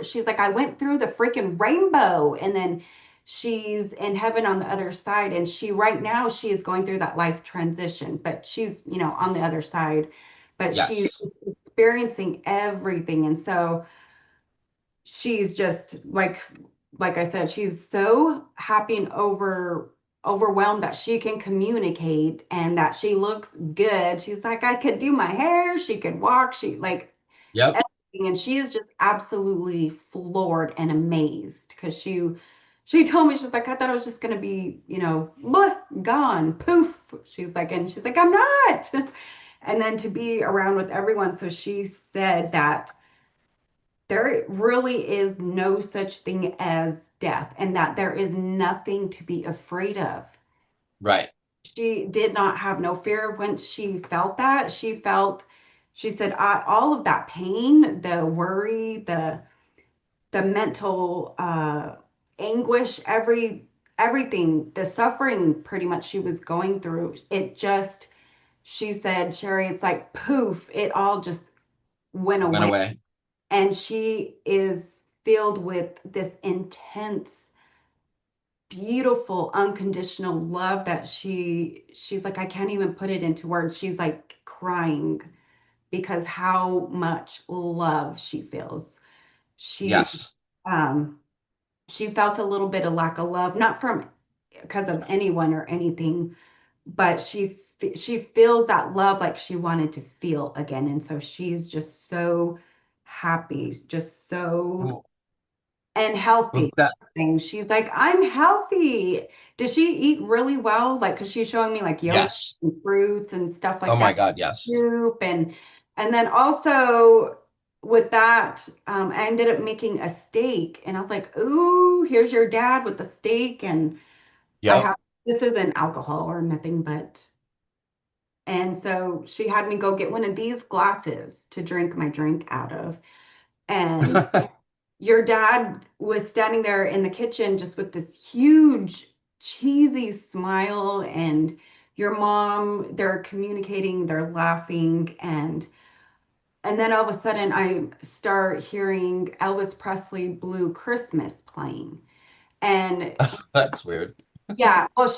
She's like, I went through the freaking rainbow. And then she's in heaven on the other side. And right now, she is going through that life transition, but she's, on the other side, but she's Yes. experiencing everything. And so she's just like I said, she's so happy and overwhelmed that she can communicate and that she looks good. She's like, I could do my hair, she could walk, she like Yep. everything. And she is just absolutely floored and amazed because she told me, she's like, I thought it was just gonna be, bleh, gone, poof. And she's like, I'm not. And then to be around with everyone. So she said that there really is no such thing as death and that there is nothing to be afraid of. Right. She did not have no fear when she felt that. She said, all of that pain, the worry, the mental anguish, everything, the suffering pretty much she was going through, she said, Sheri, it's like poof, it all just went Went away. away. And she is filled with this intense, beautiful, unconditional love that she's like, I can't even put it into words. She's like crying because how much love she feels. She Yes. um she felt a little bit of lack of love, not from because of anyone or anything, but she feels that love like she wanted to feel again. And so she's just so happy, just so Well, and healthy. well, that. She's like, I'm healthy. Does she eat really well? Like, because she's showing me like yogurt Yes. and fruits and stuff Oh like my that, God. Yes. soup, and then also with that, I ended up making a steak, and I was like, ooh, here's your dad with the steak, and I Yep. have this isn't alcohol or nothing, but and so she had me go get one of these glasses to drink my drink out of, and your dad was standing there in the kitchen just with this huge cheesy smile, and your mom, they're communicating, they're laughing, and then all of a sudden I start hearing Elvis Presley Blue Christmas playing. And That's weird. yeah, well,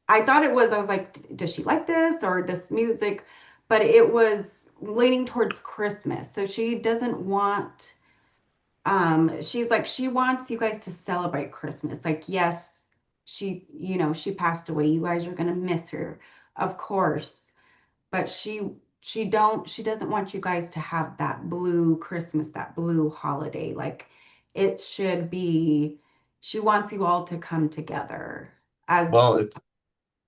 I thought it was, I was like, does she like this or this music? But it was leaning towards Christmas. So she doesn't want, she's like, she wants you guys to celebrate Christmas. Like, yes, she passed away. You guys are gonna miss her, of course. But she doesn't want you guys to have that blue Christmas, that blue holiday. Like it should be, she wants you all to come together as Well,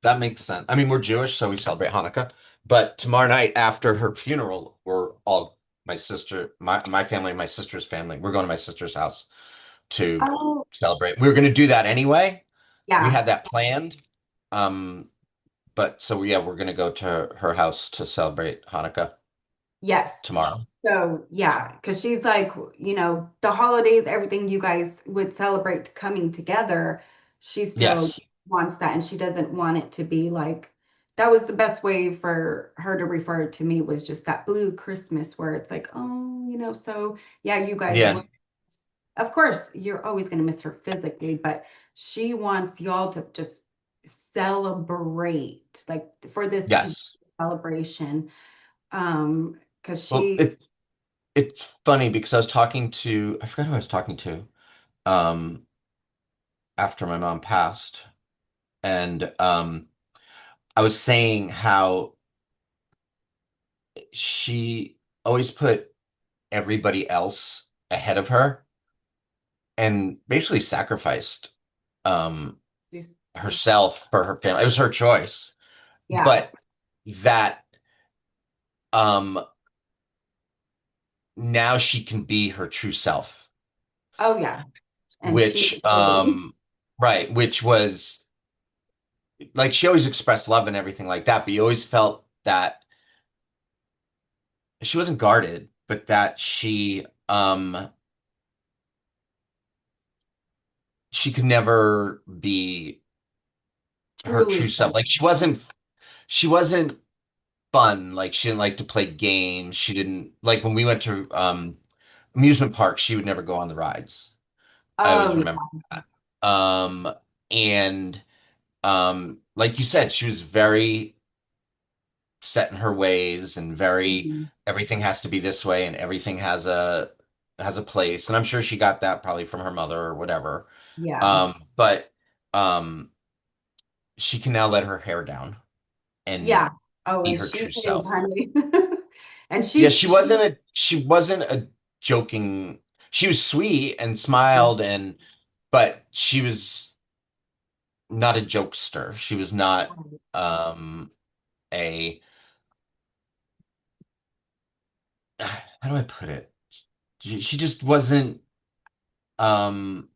that makes sense. I mean, we're Jewish, so we celebrate Hanukkah. But tomorrow night after her funeral, we're all my sister, my family, my sister's family. We're going to my sister's house to oh celebrate. We were going to do that anyway. We yeah. had that planned. Um, but so yeah, we're going to go to her house to celebrate Hanukkah Yes. tomorrow. So yeah, because she's like, the holidays, everything you guys would celebrate coming together, she still Yes. wants that, and she doesn't want it to be like that was the best way for her to refer to me was just that blue Christmas where it's like, oh, so yeah, you guys Yeah. will, of course, you're always going to miss her physically, but she wants y'all to just celebrate, like for this to be Yes. a celebration. Because Well, she it's funny because I was talking to I forgot who I was talking to um after my mom passed, and I was saying how she always put everybody else ahead of her and basically sacrificed um she's herself for her family. It was her choice, yeah. but that um now she can be her true self, Oh yeah. And she which will. right, which was like she always expressed love and everything like that, but you always felt that she wasn't guarded, but that she could never be her true Truly self. so. Like she wasn't fun. Like she didn't like to play games. She didn't like when we went to amusement parks, she would never go on the rides. I Oh always yeah. remember that. And like you said, she was very set in her ways and very Mhm. everything has to be this way and everything has a place. And I'm sure she got that probably from her mother or whatever. Yeah. But um she can now let her hair down and Yeah. Oh, be and her she true is, self. honey. And Yeah, she she wasn't a joking. She was sweet and smiled but she was not a jokester. She was not um a how do I put it? She just wasn't um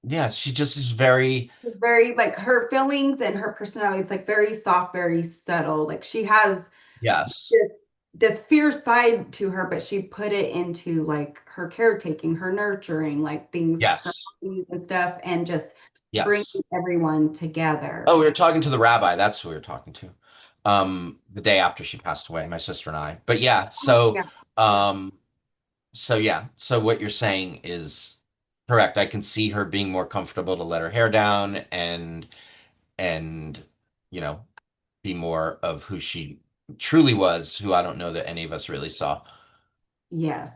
yeah, she just is very she's very like her feelings and her personality is like very soft, very subtle. Like she has yes. this this fierce side to her, but she put it into like her caretaking, her nurturing, like things, her Yes. hobbies and stuff, and just bringing Yes. everyone Oh, together. we were talking to the rabbi. That's who we were talking to. The day after she passed away, my sister and I. But yeah, Oh yeah. so what you're saying is correct. I can see her being more comfortable to let her hair down and you know, be more of who she truly was, who I don't know that any of us really saw. Yes.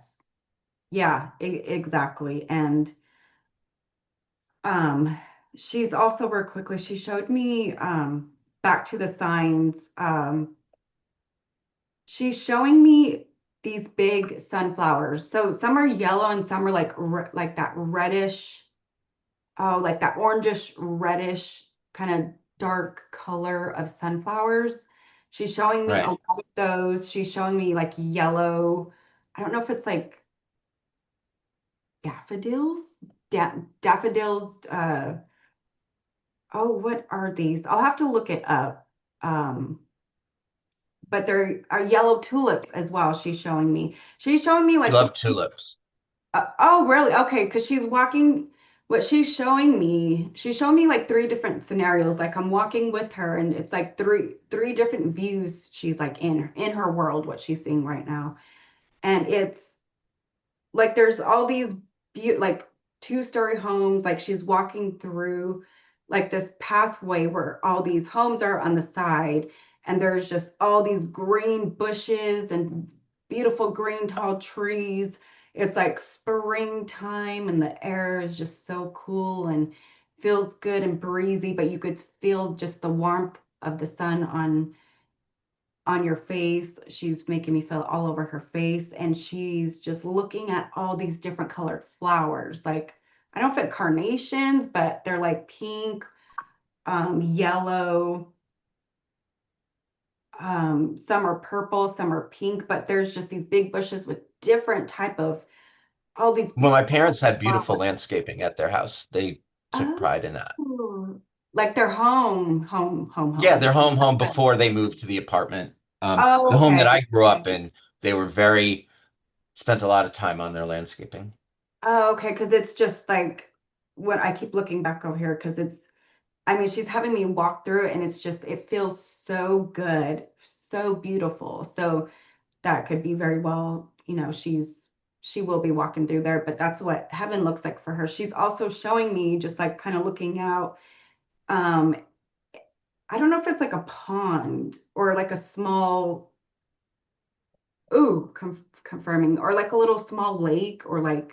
Yeah, exactly. And um she's also real quickly, she showed me back to the signs. She's showing me these big sunflowers. So some are yellow and some are like like that reddish, oh, like that orangish reddish kind of dark color of sunflowers. She's showing me a Right. lot of those. She's showing me like yellow. I don't know if it's like daffodils, daffodils. Oh, what are these? I'll have to look it up. Um, but there are yellow tulips as well. She's showing me. She's showing me You like, love tulips. oh, really? Okay, because she's walking. What she's showing me like three different scenarios. Like I'm walking with her, and it's like three different views. She's like in her world, what she's seeing right now, and it's like there's all these like two-story homes. Like she's walking through. like this pathway where all these homes are on the side, and there's just all these green bushes and beautiful green tall trees. It's like springtime, and the air is just so cool and feels good and breezy, but you could feel just the warmth of the sun on your face. She's making me feel all over her face, and she's just looking at all these different colored flowers. Like, I don't know if it's carnations, but they're like pink, yellow, some are purple, some are pink, but there's just these big bushes with different type of all these Well, my beautiful parents had beautiful flowers. landscaping at their house. They took pride in that. Oh, like their Yeah, home. their home before they moved to the apartment. The Oh, home okay. that I grew Okay. up in, they were very spent a lot of time on their landscaping. Oh, okay. Because it's just like what I keep looking back over here because I mean, she's having me walk through it and it's just, it feels so good, so beautiful. So that could be very well, she will be walking through there, but that's what heaven looks like for her. She's also showing me just like kind of looking out. Um, I don't know if it's like a pond or like a small, ooh, confirming, or like a little small lake, or like,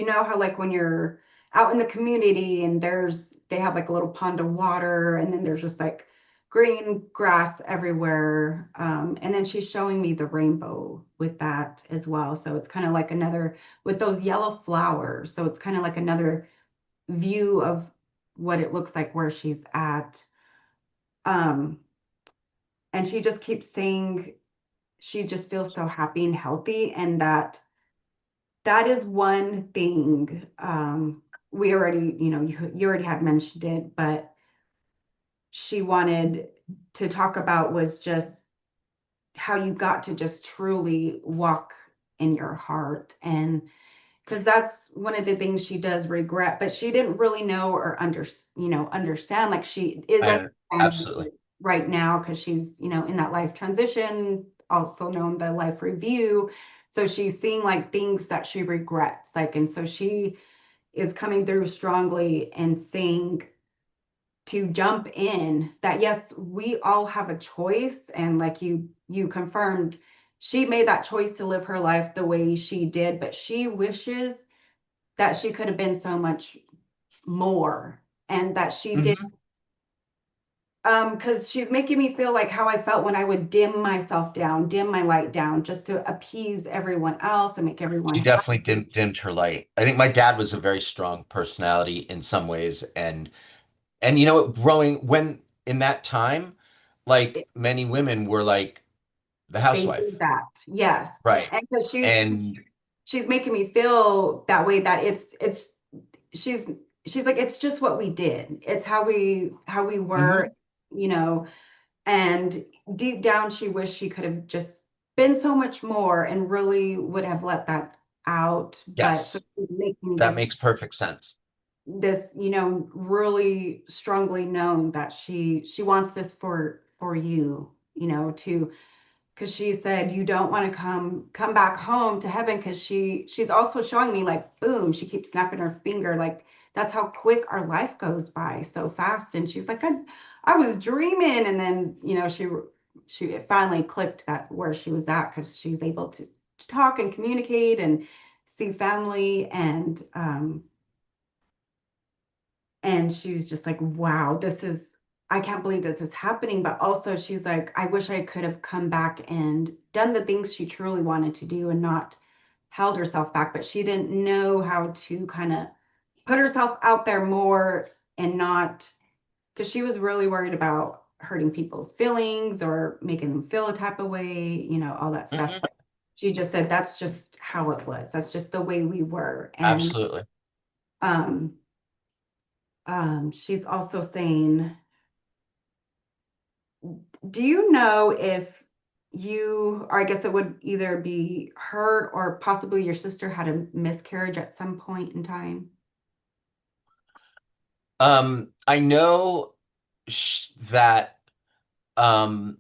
how like when you're out in the community and they have like a little pond of water and then there's just like green grass everywhere. And then she's showing me the rainbow with that as well. So it's kind of like another, with those yellow flowers. So it's kind of like another view of what it looks like where she's at. Um, and she just keeps saying she just feels so happy and healthy, and that is one thing. We already, you already had mentioned it, but she wanted to talk about was just how you got to just truly walk in your heart. And because that's one of the things she does regret, but she didn't really know or understand. Like, she is I understanding absolutely. it right now because she's, in that life transition, also known the life review. So she's seeing like things that she regrets, like, and so she is coming through strongly and saying to jump in that yes, we all have a choice, and like you confirmed, she made that choice to live her life the way she did, but she wishes that she could have been so much more, and that she did. Hmm. Because she's making me feel like how I felt when I would dim myself down, dim my light down just to appease everyone else and make everyone She definitely dimmed her light. I think my dad was a very strong personality in some ways, and you know, growing when in that time, like happy. many women were like the They housewife, did that, yes. right? And because And she's making me feel that way, that it's she's she's like, it's just what we did, it's how we were, mhm. you know and deep down she wished she could have just been so much more and really would have let that out. But so Yes, she's making that this makes perfect sense. this really strongly known that she wants this for you, to, because she said you don't want to come back home to heaven, because she's also showing me, like, boom, she keeps snapping her finger, like that's how quick our life goes by, so fast. And she's like, I was dreaming. And then she it finally clicked that where she was at, because she's able to talk and communicate and see family. And she was just like, wow, I can't believe this is happening. But also, she's like, I wish I could have come back and done the things she truly wanted to do and not held herself back. But she didn't know how to kind of put herself out there more, and not, because she was really worried about hurting people's feelings or making them feel a type of way, all that stuff. Hmm. But she just said that's just how it was. That's just the way we were. And Absolutely. um, she's also saying, do you know if or I guess it would either be her or possibly your sister, had a miscarriage at some point in time? I know that um,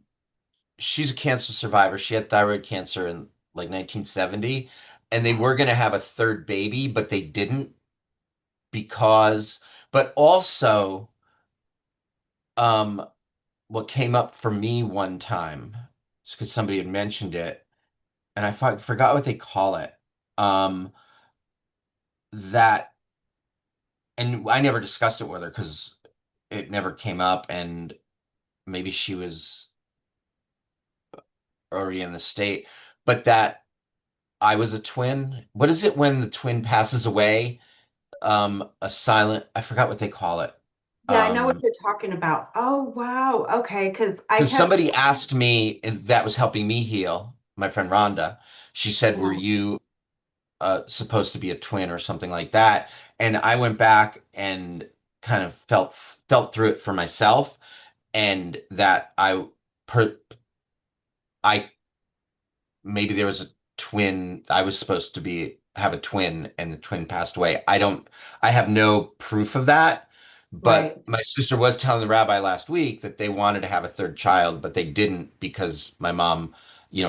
she's a cancer survivor. She had thyroid cancer in like 1970, and they were going to have a third baby, but they didn't because, but also. um, what came up for me one time, because somebody had mentioned it, and I forgot what they call it. Um, that, and I never discussed it with her because it never came up, and maybe she was already in the state, but that I was a twin. What is it when the twin passes away? A silent, I forgot what they call it. Yeah, I know what Um, you're talking about. Oh, wow. Okay, because I because kept, somebody asked me if that was helping me heal, my friend Rhonda. She said, "Were yeah, you supposed to be a twin or something like that?" And I went back and kind of felt through it for myself, and that per, I maybe there was a twin. I was supposed to be have a twin and the twin passed away. I have no proof of that, but right. my sister was telling the rabbi last week that they wanted to have a third child, but they didn't because my mom,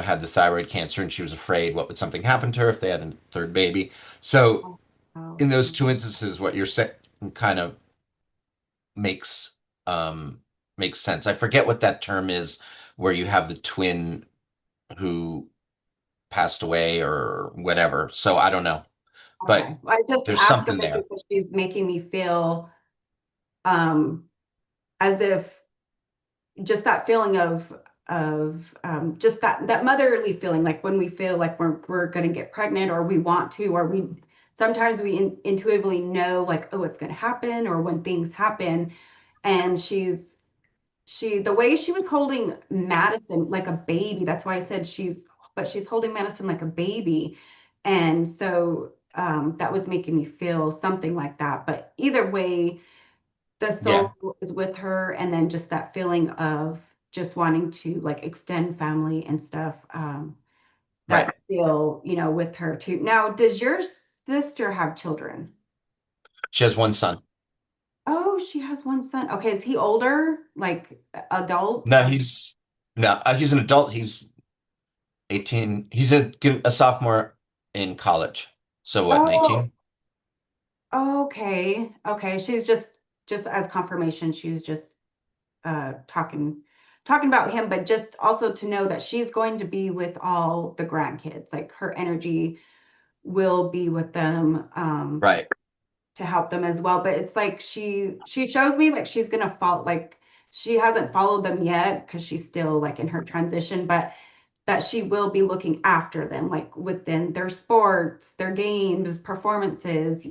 had the thyroid cancer and she was afraid what would something happen to her if they had a third baby. So Oh, oh, in those yeah. two instances, what you're saying kind of makes um makes sense. I forget what that term is where you have the twin who passed away or whatever. So I don't know, Okay. but I just there's asked her something there. because she's making me feel um as if just that feeling of just that motherly feeling, like when we feel like we're going to get pregnant, or we want to, or we sometimes we intuitively know like, oh, it's going to happen, or when things happen. And the way she was holding Madison like a baby, that's why I said she's holding Madison like a baby. And so that was making me feel something like that. But either way, the soul Yeah, is with her, and then just that feeling of just wanting to like extend family and stuff. right. That's still, with her too. Now, does your sister have children? She has one son. Oh, she has one son. Okay, is he older, like adult? No, he's an adult. He's 18. He's a sophomore in college. So what, Oh, 19? okay. Okay. She's just as confirmation, she's just talking about him, but just also to know that she's going to be with all the grandkids. Like her energy will be with them Right. to help them as well. But it's like she shows me like she's gonna follow, like she hasn't followed them yet because she's still like in her transition, but that she will be looking after them, like within their sports, their games, performances,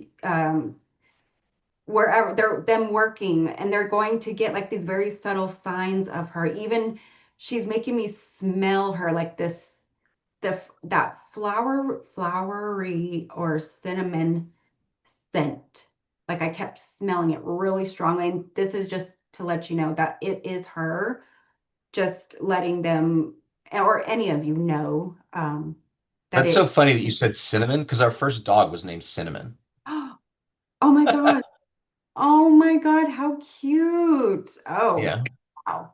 wherever they're them working, and they're going to get like these very subtle signs of her. Even she's making me smell her like that flowery or cinnamon scent. Like I kept smelling it really strongly. And this is just to let you know that it is her, just letting them or any of you know that That's it. so funny that you said cinnamon because our first dog was named Cinnamon. Oh my God. Oh my God, how cute. Oh, Yeah. wow.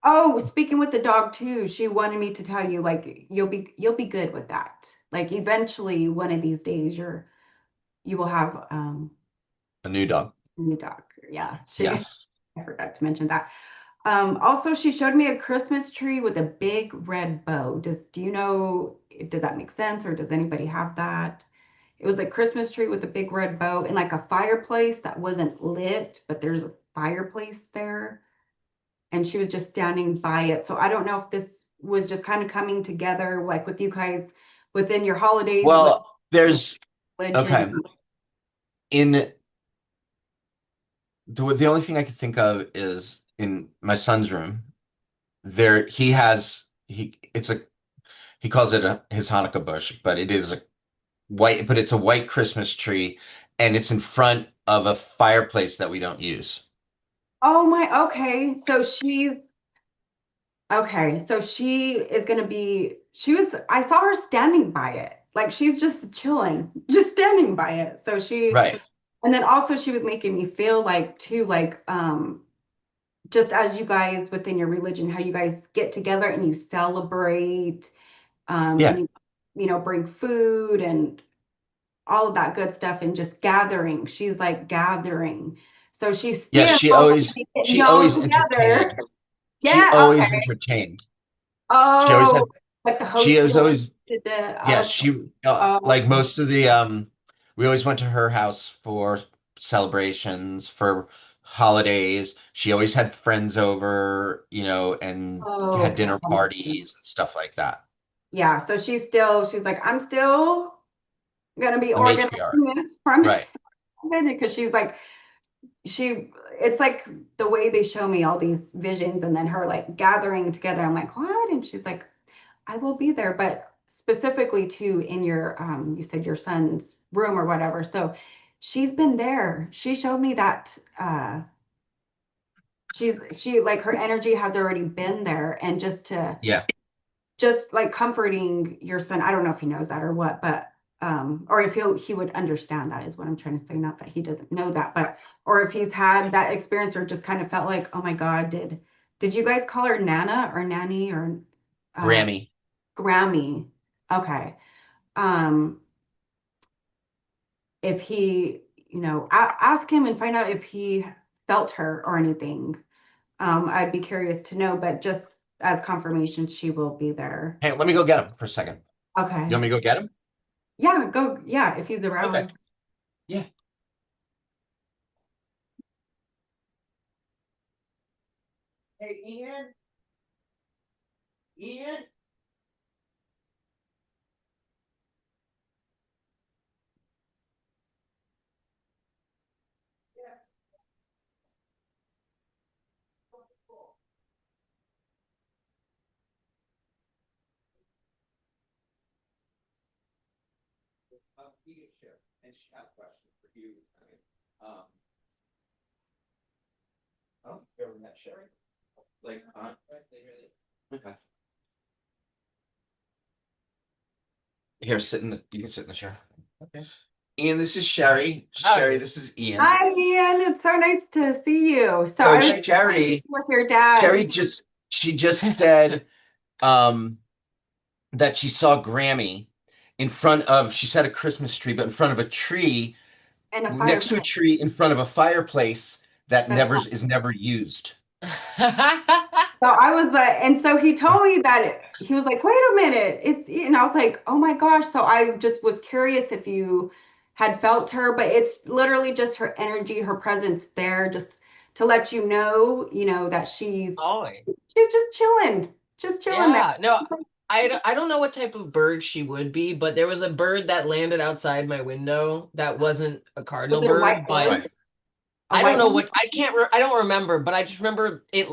Oh, speaking with the dog too, she wanted me to tell you like you'll be good with that. Like eventually one of these days you will have A new dog. a new dog. Yeah. She Yes. I forgot to mention that. Also she showed me a Christmas tree with a big red bow. Do you know, does that make sense, or does anybody have that? It was a Christmas tree with a big red bow and like a fireplace that wasn't lit, but there's a fireplace there. And she was just standing by it. So I don't know if this was just kind of coming together, like with you guys within your holidays, with Well, there's religion. okay. In the only thing I could think of is in my son's room. There he has he it's a he calls it his Hanukkah bush, but it is a but it's a white Christmas tree and it's in front of a fireplace that we don't use. Oh my, okay. So she is going to be, I saw her standing by it. Like she's just chilling, just standing by it. Right. And then also she was making me feel like too, like, just as you guys within your religion, how you guys get together and you celebrate, and Yeah. you bring food and all of that good stuff and just gathering. She's like gathering. So she Yes, still should be getting she all always together. entertained. She Yeah, always okay. entertained. She always Oh, had like the she was hostess always did the yeah, okay. she Oh, like most of the we always went to her house for celebrations, for holidays. She always had friends over, and had okay. dinner parties and stuff like that. Yeah, so she's like, I'm still gonna be The organizing matriarch. this from Right. because she's like it's like the way they show me all these visions and then her like gathering together. I'm like, what? And she's like, I will be there, but specifically too in your you said your son's room or whatever. So she's been there. She showed me that she like her energy has already been there and Yeah. just like comforting your son. I don't know if he knows that or what, but or if he would understand that is what I'm trying to say. Not that he doesn't know that, but or if he's had that experience or just kind of felt like, oh my God, did you guys call her Nana or Nanny or uh Grammy. Grammy? Okay. Um, if he, ask him and find out if he felt her or anything. I'd be curious to know, but just as confirmation, she will be there. Hey, let me go get him for a second. You Okay. want me to go get him? Yeah, go. Yeah, if he's Okay. around. Yeah. Hey, Ian. Ian. He can share, and she has a question for you. Um, I don't think you've ever met Sheri. Like, okay. Here, you can sit in the chair. Okay. Ian, this is Sheri. Sheri, this is Ian. Hi, Ian. It's so nice to see you. So So I was Sheri, with your dad she just said um that she saw Grammy she said a Christmas tree, but in front of a tree, in a next to a fireplace. tree in front of a fireplace that That's never is never used. so I was and so he told me that he was like, wait a minute, and I was like, oh my gosh. So I just was curious if you had felt her, but it's literally just her energy, her presence there, just to let you know that Always. she's just chilling there. Yeah. No, I don't know what type of bird she would be, but there was a bird that landed outside my window that wasn't a Was cardinal it a bird, but whiteboard? Right. A I don't know whiteboard? what I don't remember, but I just remember it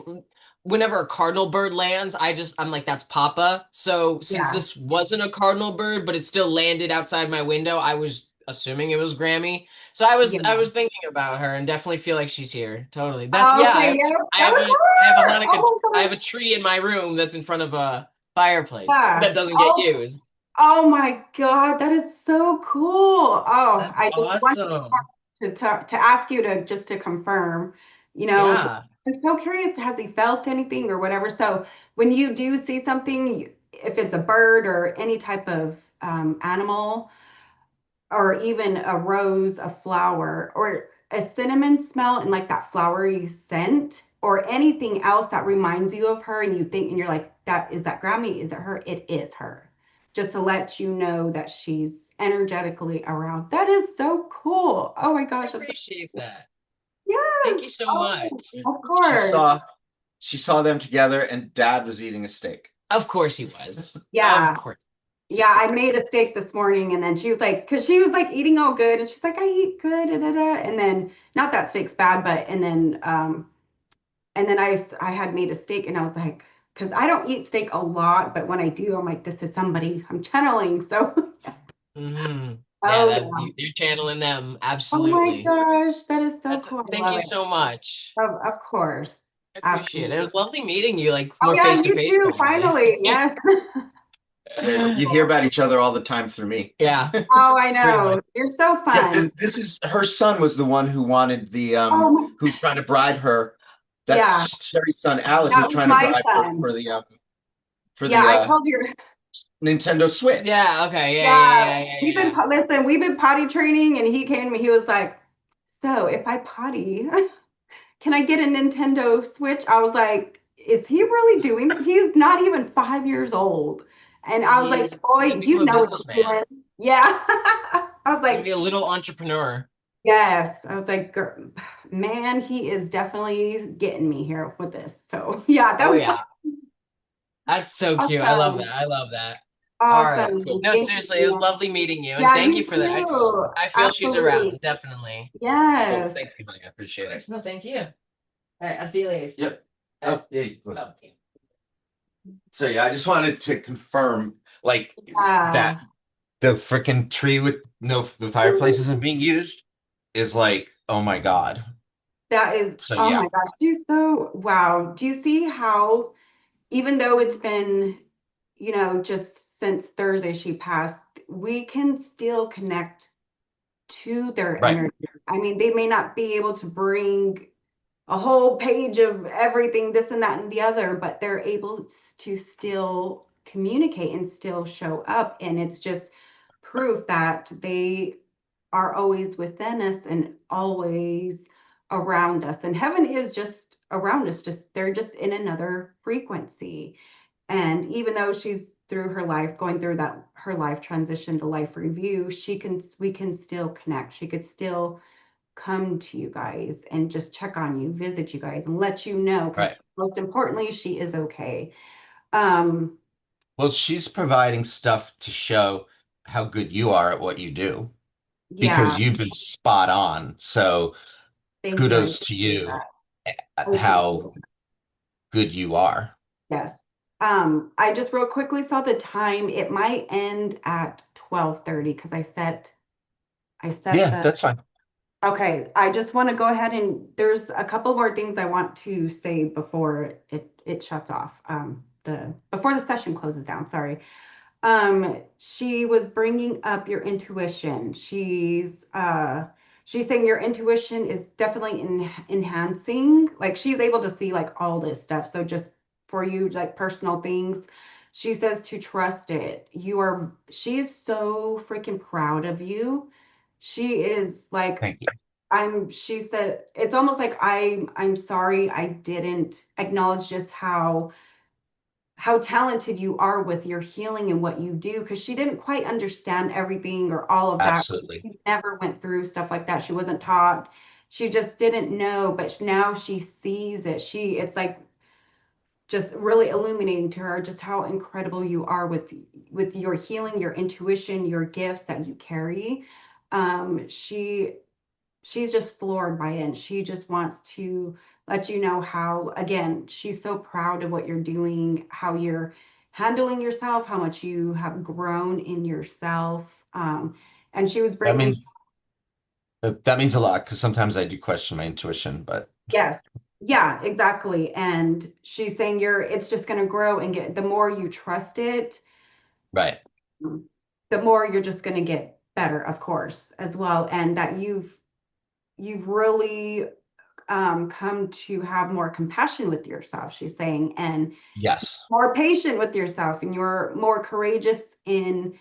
whenever a cardinal bird lands, I'm like that's Papa. So since Yeah. this wasn't a cardinal bird, but it still landed outside my window, I was assuming it was Grammy. So I Yeah. was thinking about her and definitely feel like she's here. Totally. That's Oh, yeah, okay, yeah, that was her. Oh I my have a gosh. tree in my room that's in front of a fireplace Yeah. that doesn't get Oh, used. oh my God, that is so cool. Oh, That's I just wanted awesome. to ask you to just to confirm, 'cause Yeah. I'm so curious, has he felt anything or whatever? So when you do see something, if it's a bird or any type of animal, or even a rose, a flower, or a cinnamon smell and like that flowery scent, or anything else that reminds you of her, and you think, and you're like, that Grammy? Is it her? It is her. Just to let you know that she's energetically around. That is so cool. Oh my I gosh, that's so appreciate that. Thank yes. you so Oh, much. of She course. saw she saw them together and dad was eating a steak. Of course he was. Of Yeah. course. Yeah, I made a steak this morning and then she was like, because she was like eating all good and she's like, I eat good, da, da, da. And then not that steak's bad, but and then I had made a steak and I was like, because I don't eat steak a lot, but when I do, I'm like, this is somebody I'm channeling. So Hmm. Yeah, oh yeah. you're channeling them. Oh my Absolutely. gosh, that is so That's cool. I thank love you it. so much. Of course. I appreciate it. It Absolutely. was lovely meeting you, like Oh more yeah, face to you face too, finally. finally. Yes. Yeah, you hear about each other all the time through me. Yeah, Oh, I pretty much. know. You're so Yeah, fun. this is her son was the one who wanted Oh my, who's trying to bribe her. That's yeah, Sherry's son Alec that who's was trying to my bribe her son. for Yeah, the I told you. Nintendo Switch. Yeah, okay. Yeah, Yeah. listen, we've been potty training, and he came to me. He was like, "So if I potty, can I get a Nintendo Switch? I was like, is he really doing that? He's not even 5 years old. And I was like, He's gonna boy, you become a know what you're businessman. doing. Yeah. I was He's gonna like, be a little entrepreneur. yes. I was like, man, he is definitely getting me here with this. So yeah, that Oh was yeah, that's so cute. I love that. awesome. I love that. All right, cool. Awesome. No, Thank seriously, it was you. lovely meeting you, and Yeah, thank you you for that. too. I feel she's Absolutely. around, definitely. Cool. Yes. Thank you, honey. I appreciate it. No, thank you. All right, I'll see you later. Yep. Uh, Oh, yeah. oh. So yeah, I just wanted to confirm like that Yeah. the freaking tree with no the fireplace isn't being used is like, oh my God. That is, So oh yeah, my gosh, she's so, wow. Do you see how, even though it's been, just since Thursday she passed, we can still connect to their right, energy. I mean, they may not be able to bring a whole page of everything, this and that and the other, but they're able to still communicate and still show up. And it's just proof that they are always within us and always around us. And heaven is just around us, just they're just in another frequency. And even though she's through her life, going through that her life transition, the life review, we can still connect. She could still come to you guys and just check on you, visit you guys, and let you know, because right. most importantly, she is okay. Um, Well, she's providing stuff to show how good you are at what you do yeah, because you've been spot on. So thank you. I kudos to appreciate you that. I at appreciate how it. good you are. Yes. I just real quickly saw the time. It might end at 12:30 because I set Yeah, the that's fine. okay. I just want to go ahead and there's a couple more things I want to say before it shuts off. The before the session closes down. Sorry. She was bringing up your intuition. She's saying your intuition is definitely enhancing. Like she's able to see like all this stuff. So just for you, like personal things, she says to trust it. She is so freaking proud of you. She is like, Thank you. she said, it's almost like I'm sorry I didn't acknowledge just how talented you are with your healing and what you do, because she didn't quite understand everything or all of that. Absolutely. She never went through stuff like that. She wasn't taught. She just didn't know, but now she sees it. It's like just really illuminating to her just how incredible you are with your healing, your intuition, your gifts that you carry. She's just floored by it. And she just wants to let you know how, again, she's so proud of what you're doing, how you're handling yourself, how much you have grown in yourself. And she was That bringing, means that means a lot because sometimes I do question my intuition, but yes, yeah, exactly. And she's saying it's just going to grow and get, the more you trust it, right. the more you're just going to get better, of course, as well. And that you've really come to have more compassion with yourself, she's saying, and Yes. more patient with yourself, and you're more courageous in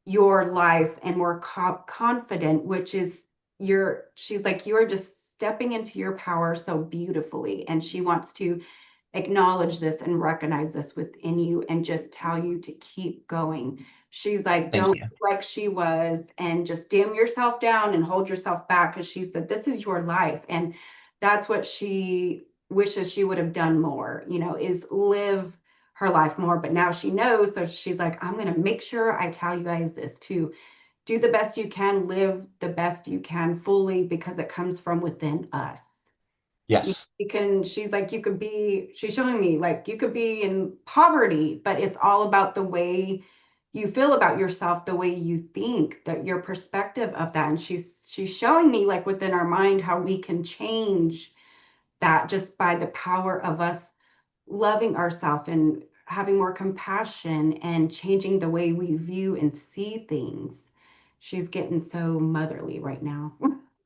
your life and more confident, which is she's like, you're just stepping into your power so beautifully. And she wants to acknowledge this and recognize this within you and just tell you to keep going. She's like, Thank don't you. be like she was and just dim yourself down and hold yourself back. Because she said, this is your life. And that's what she wishes she would have done more, is live her life more. But now she knows. So she's like, I'm going to make sure I tell you guys this too. Do the best you can, live the best you can fully, because it comes from within us. Yes. She's like, she's showing me like you could be in poverty, but it's all about the way you feel about yourself, the way you think, that your perspective of that. And she's showing me like within our mind how we can change that just by the power of us loving ourselves and having more compassion and changing the way we view and see things. She's getting so motherly right now.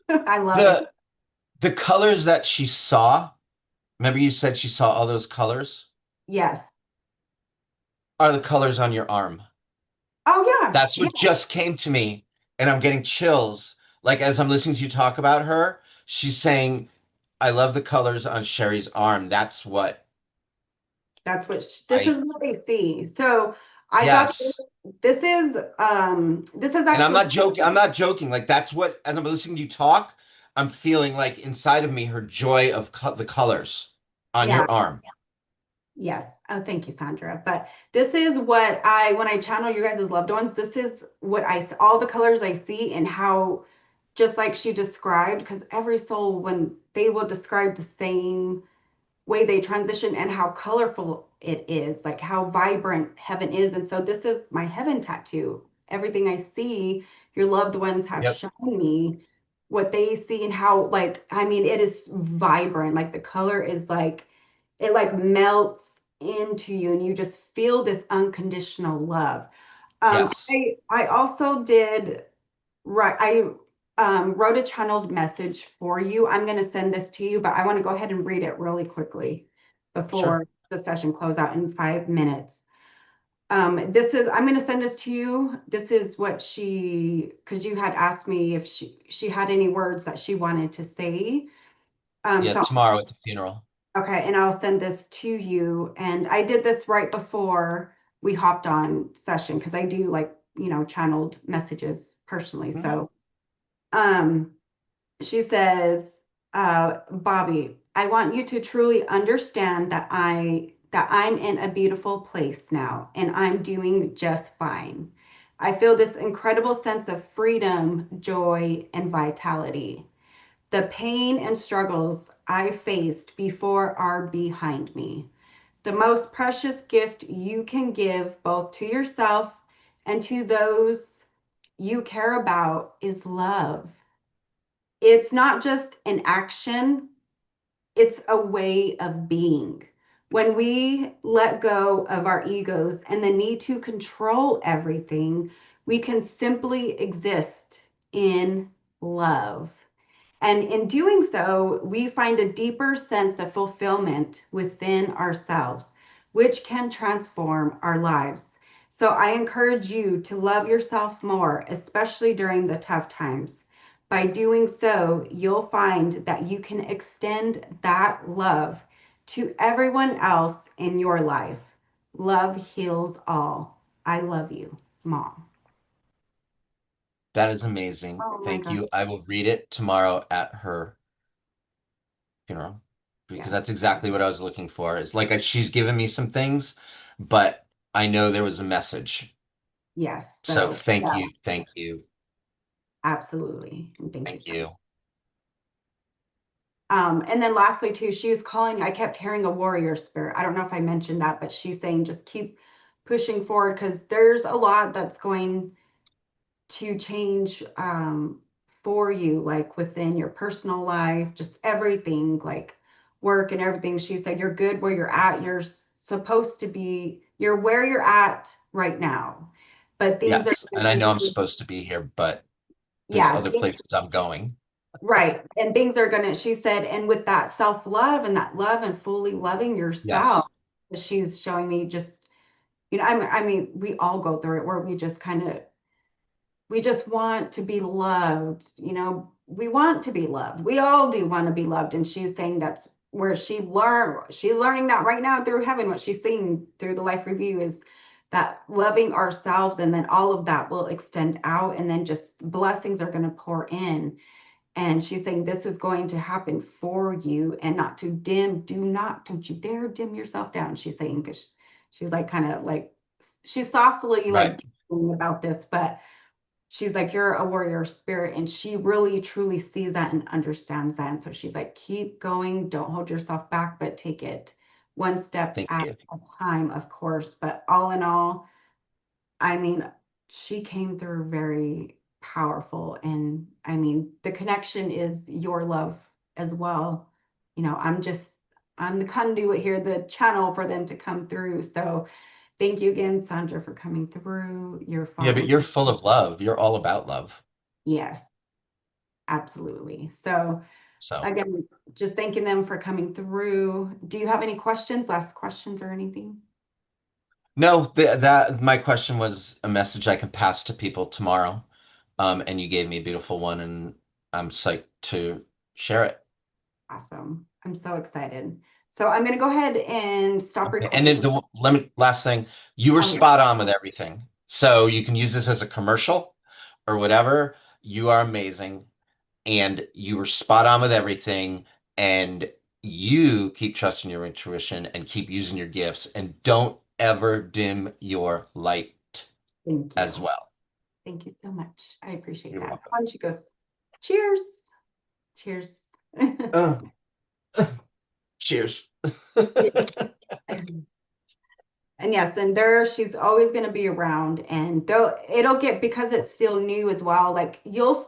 I love it. The the colors that she saw, remember you said she saw all those colors, Yes. are the colors on your arm. Oh yeah. That's Yeah. what just came to me, and I'm getting chills. Like as I'm listening to you talk about her, she's saying I love the colors on Sherry's arm. That's what That's what this I is what they see. So I thought yes. this is And I'm actually not joking. I'm not joking. Like that's what as I'm listening to you talk, I'm feeling like inside of me her joy of co the colors on yeah. your arm. Yes. Oh, thank you, Sandra. But this is what I, when I channel you guys as loved ones, this is what all the colors I see and how, just like she described, because every soul, when they will describe the same way they transition and how colorful it is, like how vibrant heaven is. And so this is my heaven tattoo. Everything I see, your loved ones have Yep. shown me what they see and how, like, I mean, it is vibrant. Like the color is like, it like melts into you and you just feel this unconditional love. Yes. I also did right. I wrote a channeled message for you. I'm going to send this to you, but I want to go ahead and read it really quickly Sure. before the session close out in 5 minutes. I'm going to send this to you. This is what because you had asked me if she had any words that she wanted to say. Yeah, So, tomorrow at the funeral. okay, and I'll send this to you. And I did this right before we hopped on session because I do like, channeled messages personally. Mhm. So, um, she says, Bobby, I want you to truly understand that I'm in a beautiful place now and I'm doing just fine. I feel this incredible sense of freedom, joy, and vitality. The pain and struggles I faced before are behind me. The most precious gift you can give both to yourself and to those you care about is love. It's not just an action, it's a way of being. When we let go of our egos and the need to control everything, we can simply exist in love. And in doing so, we find a deeper sense of fulfillment within ourselves, which can transform our lives. So I encourage you to love yourself more, especially during the tough times. By doing so, you'll find that you can extend that love to everyone else in your life. Love heals all. I love you, Mom. That is amazing. Oh my Thank God. you. I will read it tomorrow at her funeral because Yes. that's exactly what I was looking for. It's like she's given me some things, but I know there was a message. Yes. So So, thank yeah, you. Thank you. absolutely. And thank you Thank so much. you. And then lastly, too, she was calling, I kept hearing a warrior spirit. I don't know if I mentioned that, but she's saying just keep pushing forward because there's a lot that's going to change for you, like within your personal life, just everything, like work and everything. She said, you're good where you're at. Supposed to be, you're where you're at right now. But things are Yes. going And I to know I'm continue. supposed to be here, but there's Yeah, other places I'm going. right. And things are gonna, she said, and with that self-love and that love and fully loving yourself, Yes. she's showing me just, I mean, we all go through it where we just want to be loved, we want to be loved. We all do want to be loved. And she's saying that's where she's learning that right now through heaven. What she's seeing through the life review is that loving ourselves, and then all of that will extend out, and then just blessings are going to pour in. And she's saying this is going to happen for you and not to dim, don't you dare dim yourself down. She's saying, because she's like, kind of like, she's softly Right. like about this, but she's like, you're a warrior spirit. And she really truly sees that and understands that. And so she's like, keep going. Don't hold yourself back, but take it one step Thank at you. a time, of course. But all in all, I mean, she came through very powerful. And I mean, the connection is your love as well. I'm the conduit here, the channel for them to come through. So thank you again, Sandra, for coming through. You're Yeah, but following. you're full of love. You're all about love. Yes, absolutely. So So again, just thanking them for coming through. Do you have any questions, last questions or anything? no, that my question was a message I can pass to people tomorrow. And you gave me a beautiful one, and I'm psyched to share it. Awesome. I'm so excited. So I'm going to go ahead and stop Okay. And then recording. last thing, you were Oh, yeah. spot on with everything. So you can use this as a commercial or whatever. You are amazing. And you were spot on with everything. And you keep trusting your intuition and keep using your gifts and don't ever dim your light Thank as you. well. Thank you so much. I appreciate You're that. welcome. Why don't you go? Cheers. Cheers. Uh, cheers. And yes, and she's always going to be around, and though it'll get, because it's still new as well, like you'll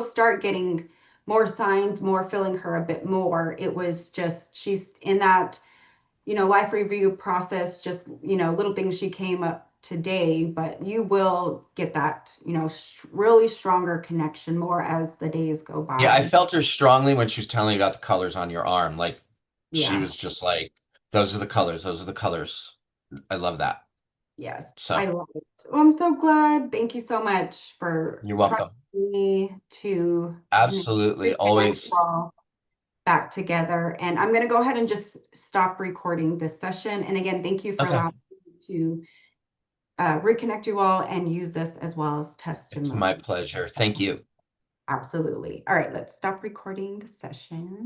start getting more signs, more feeling her a bit more. It was just, she's in that, life review process, just, little things she came up today, but you will get that, really stronger connection more as the days go Yeah, I by. felt her strongly when she was telling me about the colors on your arm. Like she Yeah. was just like, those are the colors, those are the colors. I love that. Yes, I So love it. Well, I'm so glad. Thank you so much for you're trusting welcome. me to Absolutely. reconnect you Always. all back together. And I'm going to go ahead and just stop recording this session. And again, thank you for Okay. allowing me to reconnect you all and use this as well as It's my testimony. pleasure. Thank you. Absolutely. All right, let's stop recording the session.